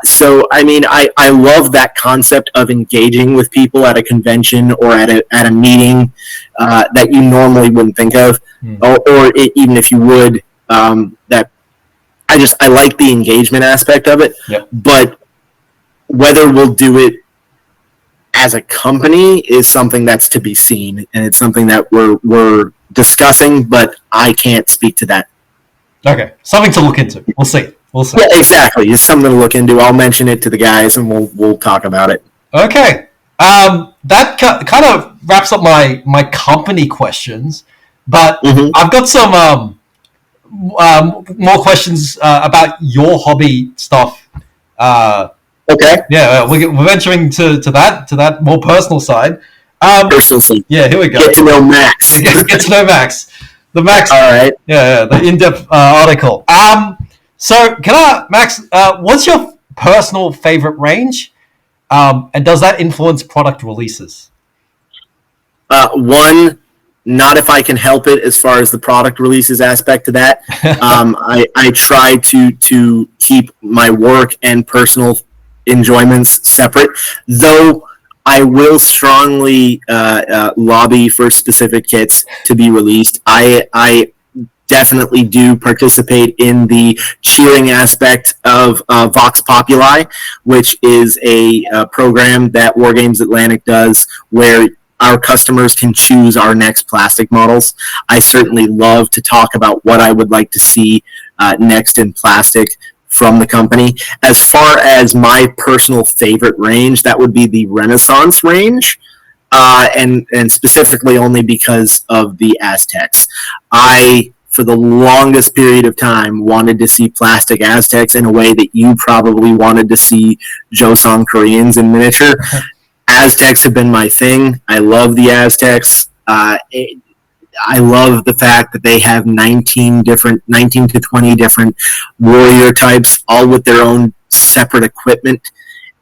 Speaker 4: So, I mean, I love that concept of engaging with people at a convention or at a meeting that you normally wouldn't think of, or even if you would. That I like the engagement aspect of it.
Speaker 2: Yep.
Speaker 4: But whether we'll do it as a company is something that's to be seen, and it's something that we're discussing, but I can't speak to that.
Speaker 2: Okay, something to look into. We'll see.
Speaker 4: Yeah, exactly. It's something to look into. I'll mention it to the guys, and we'll talk about it.
Speaker 2: Okay. That kind of wraps up my company questions, but I've got some more questions about your hobby stuff.
Speaker 4: Okay.
Speaker 2: Yeah, we're venturing to that more personal side.
Speaker 4: Personal side.
Speaker 2: Yeah, here we go.
Speaker 4: Get to know Max.
Speaker 2: Get to know Max. The Max.
Speaker 4: All right.
Speaker 2: Yeah, the in-depth article. So, Max, what's your personal favorite range? And does that influence product releases?
Speaker 4: One, not if I can help it as far as the product releases aspect of that. I try to keep my work and personal enjoyments separate, though I will strongly lobby for specific kits to be released. I definitely do participate in the cheering aspect of Vox Populi, which is a program that Wargames Atlantic does where our customers can choose our next plastic models. I certainly love to talk about what I would like to see next in plastic from the company. As far as my personal favorite range, that would be the Renaissance range, and specifically only because of the Aztecs. I, for the longest period of time, wanted to see plastic Aztecs in a way that you probably wanted to see Joseon Koreans in miniature. Aztecs have been my thing. I love the Aztecs. I love the fact that they have 19 to 20 different warrior types, all with their own separate equipment.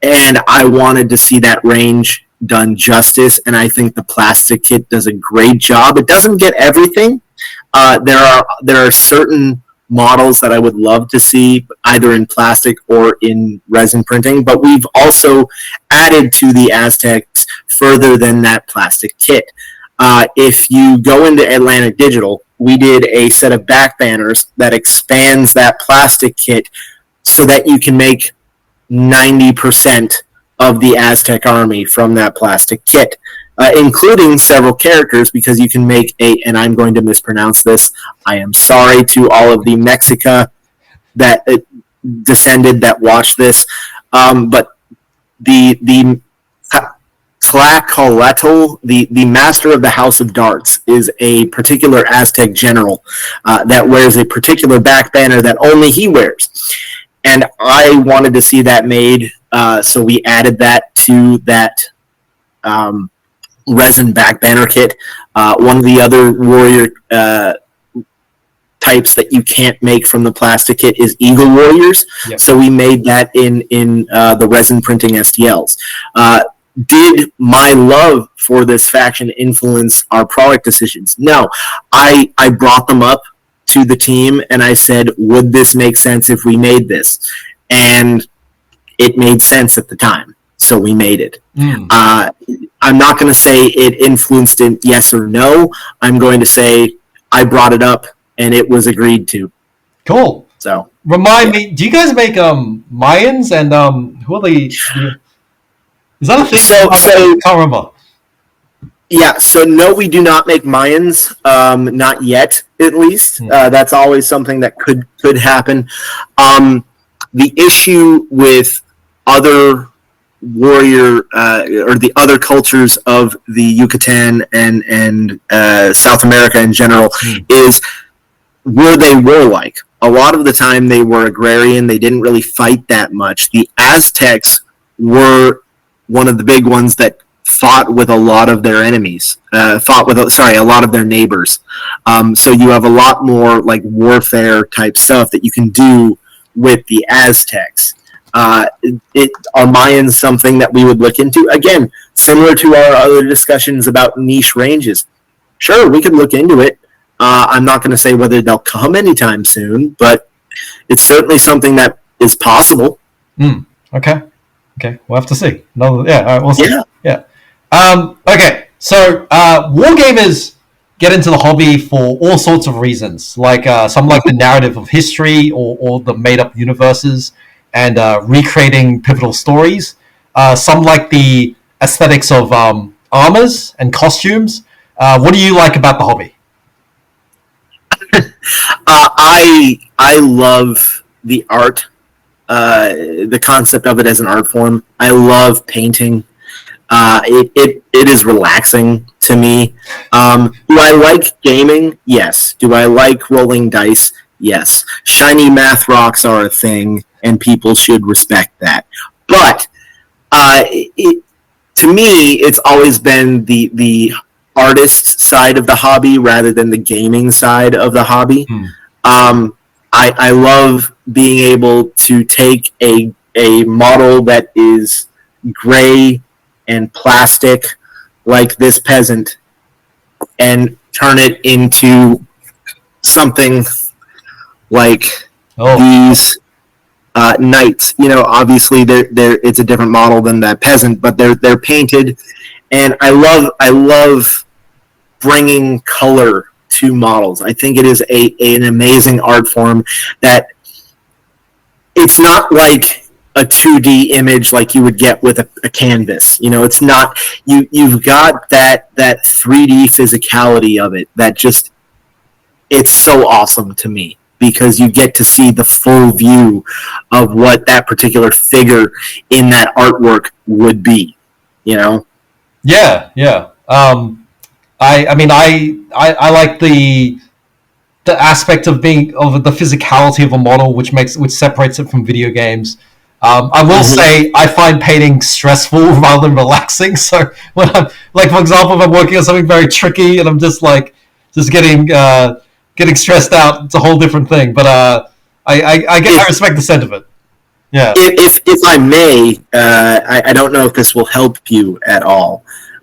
Speaker 4: And I wanted to see that range done justice, and I think the plastic kit does a great job. It doesn't get everything. There are certain models that I would love to see either in plastic or in resin printing, but we've also added to the Aztecs further than that plastic kit. If you go into Atlantic Digital, we did a set of back banners that expands that plastic kit so that you can make 90% of the Aztec army from that plastic kit, including several characters, because you can make and I'm going to mispronounce this, I am sorry to all of the Mexica that descended that watched this, but the Tlacoatl, the master of the House of Darts, is a particular Aztec general that wears a particular back banner that only he wears. And I wanted to see that made, so we added that to that resin back banner kit. One of the other warrior types that you can't make from the plastic kit is Eagle Warriors. Yep. So we made that in the resin printing STLs. Did my love for this faction influence our product decisions? No. I brought them up to the team and I said, would this make sense if we made this? And it made sense at the time, so we made it. I'm not going to say it influenced it yes or no. I'm going to say I brought it up and it was agreed to.
Speaker 2: Cool.
Speaker 4: So
Speaker 2: remind me, do you guys make Mayans and who are the... Is that a thing?
Speaker 4: So
Speaker 2: I can't remember.
Speaker 4: Yeah, so no, we do not make Mayans, not yet, at least. That's always something that could happen. The issue with other warrior or the other cultures of the Yucatan and South America in general is, were they warlike? A lot of the time they were agrarian. They didn't really fight that much. The Aztecs were one of the big ones that fought with a lot of their enemies, a lot of their neighbors. So you have a lot more like warfare type stuff that you can do with the Aztecs. Are Mayans something that we would look into? Again, similar to our other discussions about niche ranges. Sure, we could look into it. I'm not going to say whether they'll come anytime soon, but it's certainly something that is possible.
Speaker 2: Okay, we'll have to see. We'll see. Yeah. Okay, so wargamers get into the hobby for all sorts of reasons. Like some like the narrative of history or the made-up universes and recreating pivotal stories. Some like the aesthetics of armors and costumes. What do you like about the hobby?
Speaker 4: I love the art. The concept of it as an art form. I love painting. It is relaxing to me. Do I like gaming? Yes. Do I like rolling dice? Yes. Shiny math rocks are a thing, and people should respect that. But to me, it's always been the artist side of the hobby rather than the gaming side of the hobby. I love being able to take a model that is gray and plastic, like this peasant, and turn it into something like these knights. You know, obviously it's a different model than that peasant, but they're painted, and I love bringing color to models. I think it is an amazing art form that it's not like a 2D image like you would get with a canvas. You know, it's not, you've got that 3D physicality of it that just, it's so awesome to me. because you get to see the full view of what that particular figure in that artwork would be, you know?
Speaker 2: Yeah. I mean, I like the aspect of the physicality of a model, which separates it from video games. I will say I find painting stressful rather than relaxing. So when I'm like, for example, if I'm working on something very tricky and I'm just getting stressed out, it's a whole different thing. But I respect the sentiment. Yeah.
Speaker 4: If I may, I don't know if this will help you at all,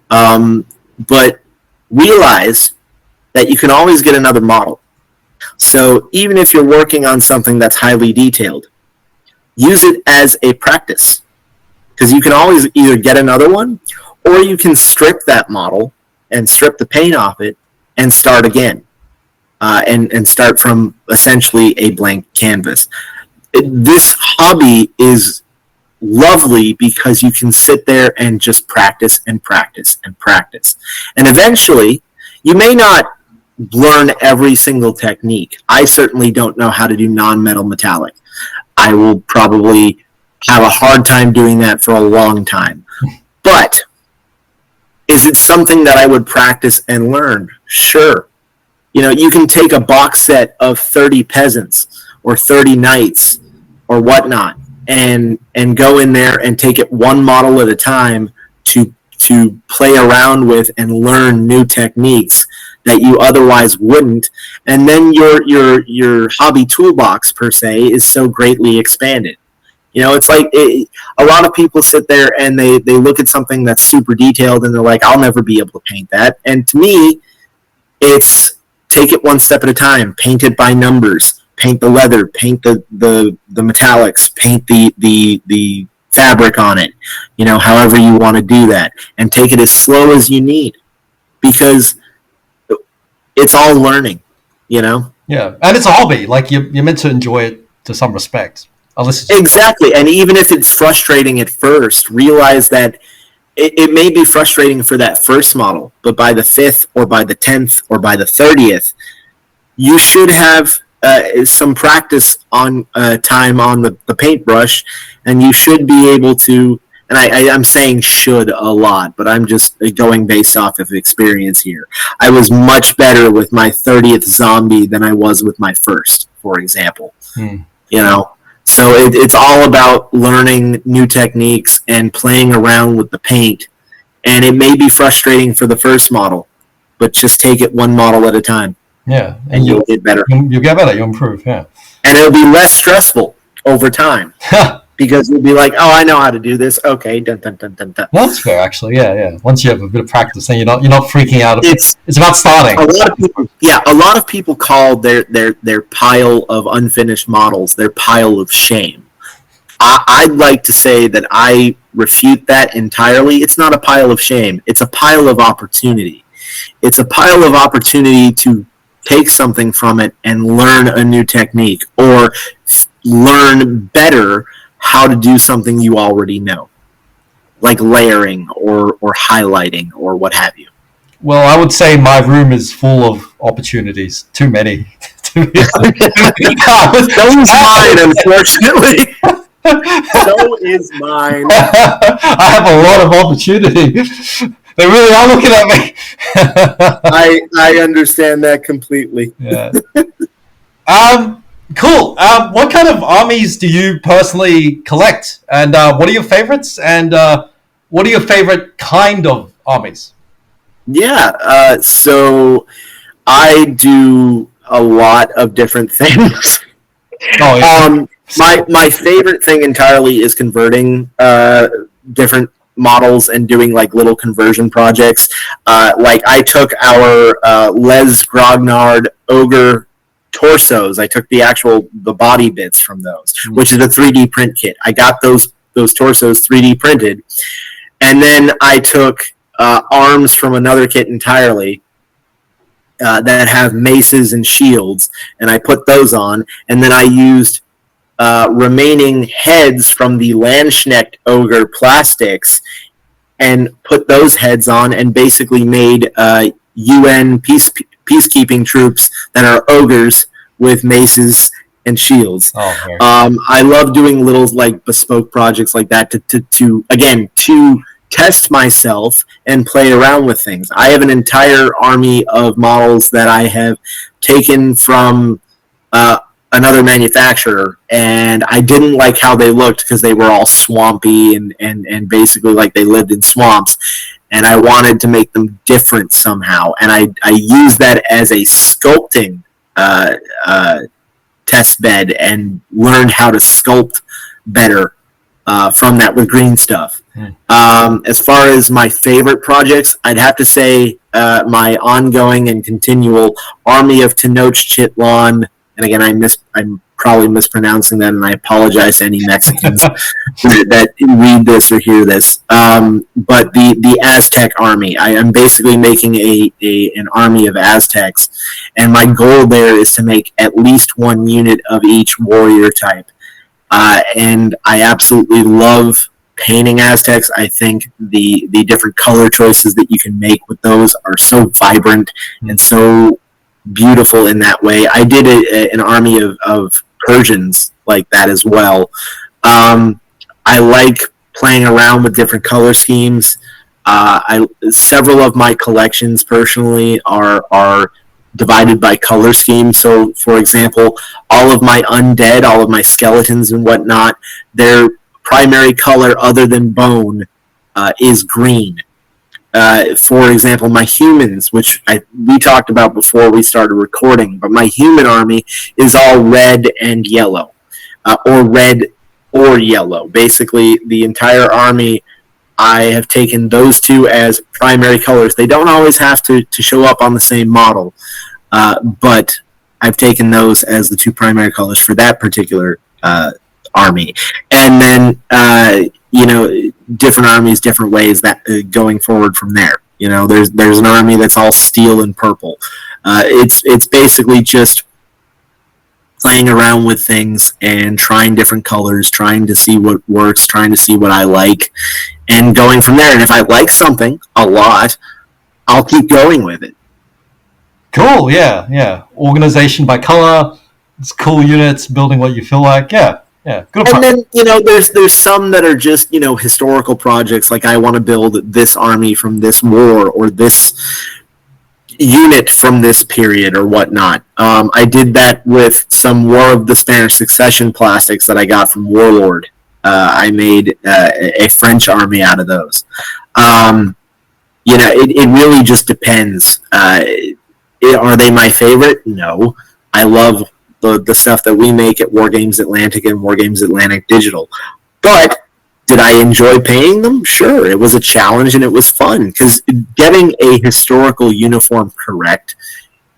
Speaker 4: but realize that you can always get another model. So even if you're working on something that's highly detailed, use it as a practice, because you can always either get another one, or you can strip that model and strip the paint off it and start again, and start from essentially a blank canvas. This hobby is lovely because you can sit there and just practice and practice and practice. And eventually, you may not learn every single technique. I certainly don't know how to do non-metal metallic. I will probably have a hard time doing that for a long time. But is it something that I would practice and learn? Sure. You know, you can take a box set of 30 peasants or 30 knights or whatnot and go in there and take it one model at a time to play around with and learn new techniques that you otherwise wouldn't, and then your hobby toolbox per se is so greatly expanded. You know, it's like a lot of people sit there and they look at something that's super detailed and they're like, I'll never be able to paint that. And to me, it's take it one step at a time, paint it by numbers, paint the leather, paint the metallics, paint the fabric on it, you know, however you want to do that, and take it as slow as you need, because it's all learning, you know?
Speaker 2: Yeah, and it's a hobby. Like, you're meant to enjoy it to some respect.
Speaker 4: Exactly, and even if it's frustrating at first, realize that it may be frustrating for that first model, but by the 5th or by the 10th or by the 30th, you should have some practice on time on the paintbrush, and you should be able to, and I'm saying should a lot, but I'm just going based off of experience here. I was much better with my 30th zombie than I was with my first, for example. You know? So it's all about learning new techniques and playing around with the paint. And it may be frustrating for the first model, but just take it one model at a time.
Speaker 2: Yeah.
Speaker 4: And you'll get better.
Speaker 2: You'll get better. You'll improve, yeah.
Speaker 4: And it'll be less stressful over time. Because you'll be like, oh, I know how to do this. Okay, dun dun dun dun dun.
Speaker 2: Well, that's fair, actually. Yeah. Once you have a bit of practice, then you're not freaking out. It's about starting.
Speaker 4: A lot of people call their pile of unfinished models their pile of shame. I'd like to say that I refute that entirely. It's not a pile of shame. It's a pile of opportunity. It's a pile of opportunity to take something from it and learn a new technique, or learn better how to do something you already know, like layering or highlighting or what have you.
Speaker 2: Well, I would say my room is full of opportunities. Too many. So
Speaker 4: is mine, unfortunately. So is mine.
Speaker 2: I have a lot of opportunity. They really are looking at me.
Speaker 4: I understand that completely.
Speaker 2: Yeah. Cool. What kind of armies do you personally collect? And what are your favorites? And what are your favorite kind of armies?
Speaker 4: Yeah, so I do a lot of different things.
Speaker 2: Oh, yeah.
Speaker 4: My favorite thing entirely is converting different models and doing like little conversion projects. Like I took our Les Grognard Ogre torsos. I took the body bits from those, which is a 3D print kit. I got those torsos 3D printed, and then I took arms from another kit entirely that have maces and shields, and I put those on, and then I used remaining heads from the Landsknecht Ogre plastics and put those heads on, and basically made UN peacekeeping troops that are ogres with maces and shields.
Speaker 2: Oh,
Speaker 4: I love doing little like bespoke projects like that to test myself and play around with things. I have an entire army of models that I have taken from another manufacturer, and I didn't like how they looked because they were all swampy and basically like they lived in swamps, and I wanted to make them different somehow, and I used that as a sculpting test bed and learned how to sculpt better from that with green stuff. As far as my favorite projects, I'd have to say my ongoing and continual Army of Tenochtitlan, and again, I'm probably mispronouncing that, and I apologize to any Mexicans that read this or hear this. But the Aztec army, I am basically making an army of Aztecs, and my goal there is to make at least one unit of each warrior type. And I absolutely love painting Aztecs. I think the different color choices that you can make with those are so vibrant and so beautiful in that way. I did an army of Persians like that as well. I like playing around with different color schemes. Several of my collections personally are divided by color scheme. So, for example, all of my undead, all of my skeletons and whatnot, their primary color other than bone is green. For example, my humans, which we talked about before we started recording, but my human army is all red and yellow, or red or yellow. Basically, the entire army, I have taken those two as primary colors. They don't always have to show up on the same model, but I've taken those as the two primary colors for that particular army. And then, different armies, different ways that going forward from there. There's an army that's all steel and purple. It's basically just playing around with things and trying different colors, trying to see what works, trying to see what I like, and going from there. And if I like something a lot, I'll keep going with it.
Speaker 2: Cool, yeah. Organization by color, it's cool units, building what you feel like, yeah. Good.
Speaker 4: And then, there's some that are just, historical projects, like I want to build this army from this war or this unit from this period or whatnot. I did that with some War of the Spanish Succession plastics that I got from Warlord. I made a French army out of those. It really just depends. Are they my favorite? No. I love the stuff that we make at Wargames Atlantic and Wargames Atlantic Digital. But did I enjoy painting them? Sure. It was a challenge and it was fun, because getting a historical uniform correct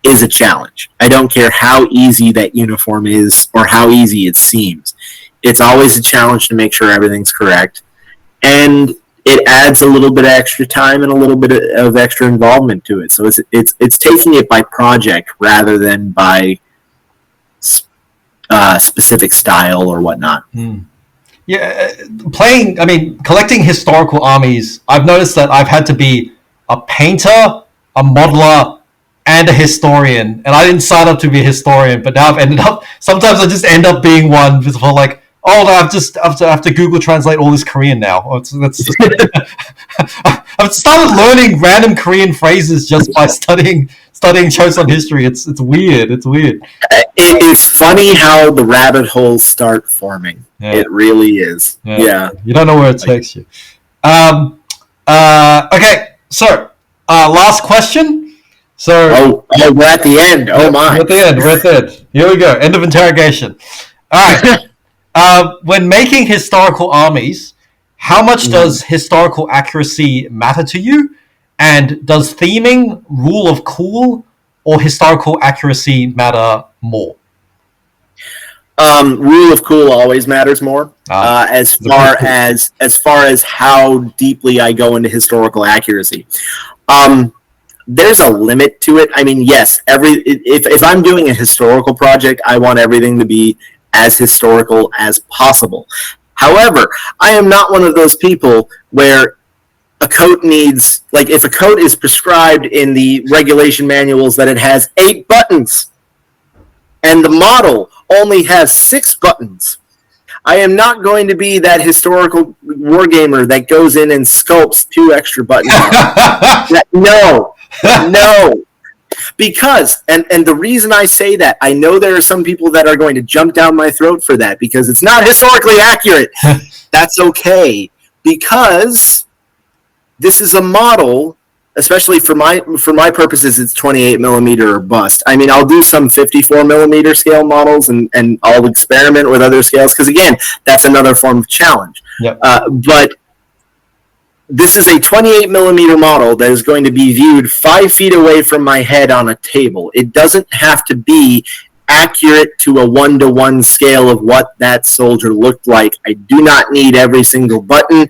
Speaker 4: is a challenge. I don't care how easy that uniform is or how easy it seems. It's always a challenge to make sure everything's correct. And it adds a little bit of extra time and a little bit of extra involvement to it. So it's taking it by project rather than by specific style or whatnot.
Speaker 2: Yeah, collecting historical armies, I've noticed that I've had to be a painter, a modeler, and a historian. And I didn't sign up to be a historian, but now I've ended up, sometimes I just end up being one for like, oh no, I have to Google translate all this Korean now. I've started learning random Korean phrases just by studying Joseon history. It's weird.
Speaker 4: It is funny how the rabbit holes start forming. Yeah. It really is. Yeah.
Speaker 2: You don't know where it takes you. Okay, so last question. So
Speaker 4: we're at the end. Oh my.
Speaker 2: We're at the end. Here we go. End of interrogation. All right. When making historical armies, how much does historical accuracy matter to you? And does theming, rule of cool, or historical accuracy matter more?
Speaker 4: Rule of cool always matters more. As far as how deeply I go into historical accuracy. There's a limit to it. I mean, yes, if I'm doing a historical project, I want everything to be as historical as possible. However, I am not one of those people where a coat needs, like, if a coat is prescribed in the regulation manuals that it has 8 buttons, and the model only has 6 buttons, I am not going to be that historical wargamer that goes in and sculpts 2 extra buttons. No. Because, and the reason I say that, I know there are some people that are going to jump down my throat for that because it's not historically accurate. That's okay, because this is a model, especially for my purposes, it's 28 millimeter or bust. I mean, I'll do some 54 millimeter scale models, and I'll experiment with other scales, because again, that's another form of challenge.
Speaker 2: Yep.
Speaker 4: But this is a 28 millimeter model that is going to be viewed 5 feet away from my head on a table. It doesn't have to be accurate to a 1-to-1 scale of what that soldier looked like. I do not need every single button.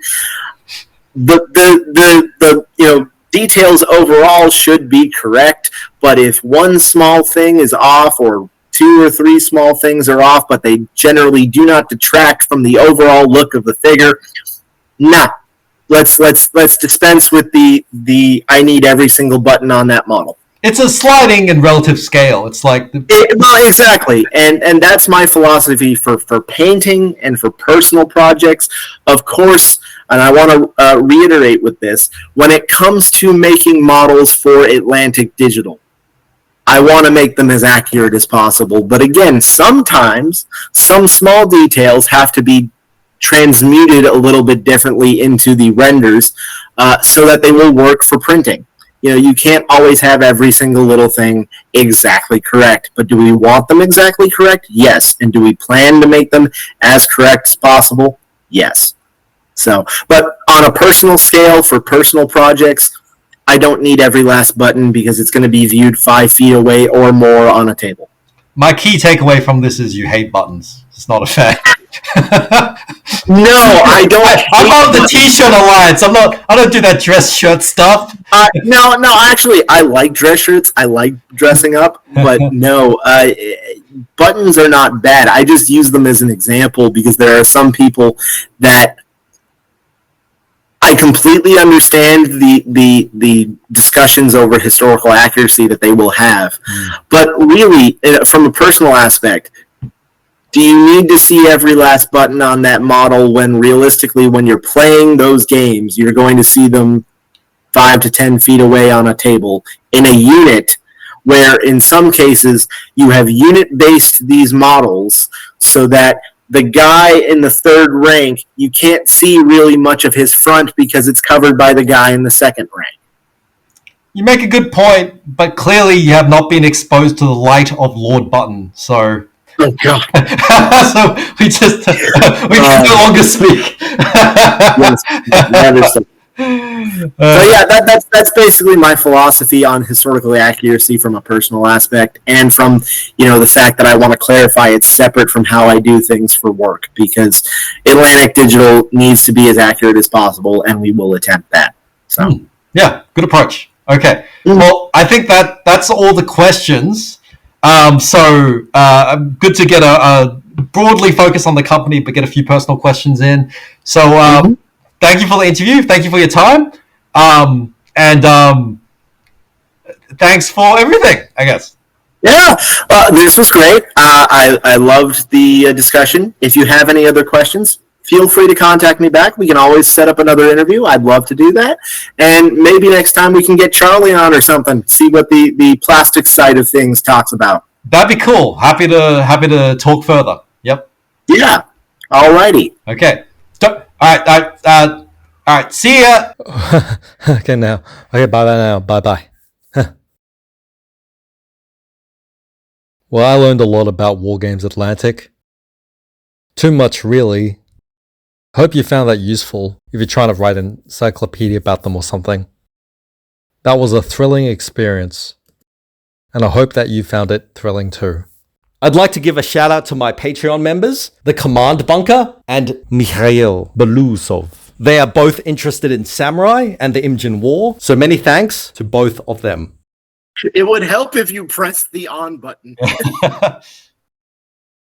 Speaker 4: The details overall should be correct, but if one small thing is off, or 2 or 3 small things are off, but they generally do not detract from the overall look of the figure, nah. Let's dispense with the I need every single button on that model.
Speaker 2: It's a sliding and relative scale. It's like
Speaker 4: well, exactly, and that's my philosophy for painting and for personal projects. Of course, and I want to reiterate with this, when it comes to making models for Atlantic Digital, I want to make them as accurate as possible. But again, sometimes some small details have to be transmuted a little bit differently into the renders so that they will work for printing. You can't always have every single little thing exactly correct, but do we want them exactly correct? Yes. And do we plan to make them as correct as possible? Yes. So, but on a personal scale, for personal projects, I don't need every last button because it's going to be viewed 5 feet away or more on a table.
Speaker 2: My key takeaway from this is you hate buttons. It's not a fan.
Speaker 4: No, I don't.
Speaker 2: I'm on the T-shirt alliance. I don't do that dress shirt stuff.
Speaker 4: No. Actually, I like dress shirts. I like dressing up, but no, buttons are not bad. I just use them as an example because there are some people that I completely understand the discussions over historical accuracy that they will have, but really, from a personal aspect, do you need to see every last button on that model when realistically, when you're playing those games, you're going to see them 5 to 10 feet away on a table in a unit where in some cases you have unit-based these models so that the guy in the 3rd rank, you can't see really much of his front because it's covered by the guy in the 2nd rank.
Speaker 2: You make a good point, but clearly you have not been exposed to the light of Lord Button, so...
Speaker 4: Oh, God.
Speaker 2: So we can no longer speak.
Speaker 4: Yes, I understand. So yeah, that's basically my philosophy on historical accuracy from a personal aspect, and from the fact that I want to clarify it's separate from how I do things for work, because Atlantic Digital needs to be as accurate as possible, and we will attempt that. So
Speaker 2: yeah, good approach. Okay, well, I think that's all the questions. So good to get a broadly focus on the company, but get a few personal questions in. So thank you for the interview. Thank you for your time. And thanks for everything, I guess.
Speaker 4: Yeah, this was great. I loved the discussion. If you have any other questions, feel free to contact me back. We can always set up another interview. I'd love to do that. And maybe next time we can get Charlie on or something, see what the plastic side of things talks about.
Speaker 2: That'd be cool. Happy to talk further. Yep.
Speaker 4: Yeah. Alrighty.
Speaker 2: Okay. All right. See ya.
Speaker 3: Okay, now. Okay, bye now. Bye. Well, I learned a lot about Wargames Atlantic. Too much, really. Hope you found that useful if you're trying to write an encyclopedia about them or something. That was a thrilling experience, and I hope that you found it thrilling too. I'd like to give a shout out to my Patreon members, the Command Bunker and Mikhail Belousov. They are both interested in samurai and the Imjin War, so many thanks to both of them.
Speaker 4: It would help if you pressed the on button.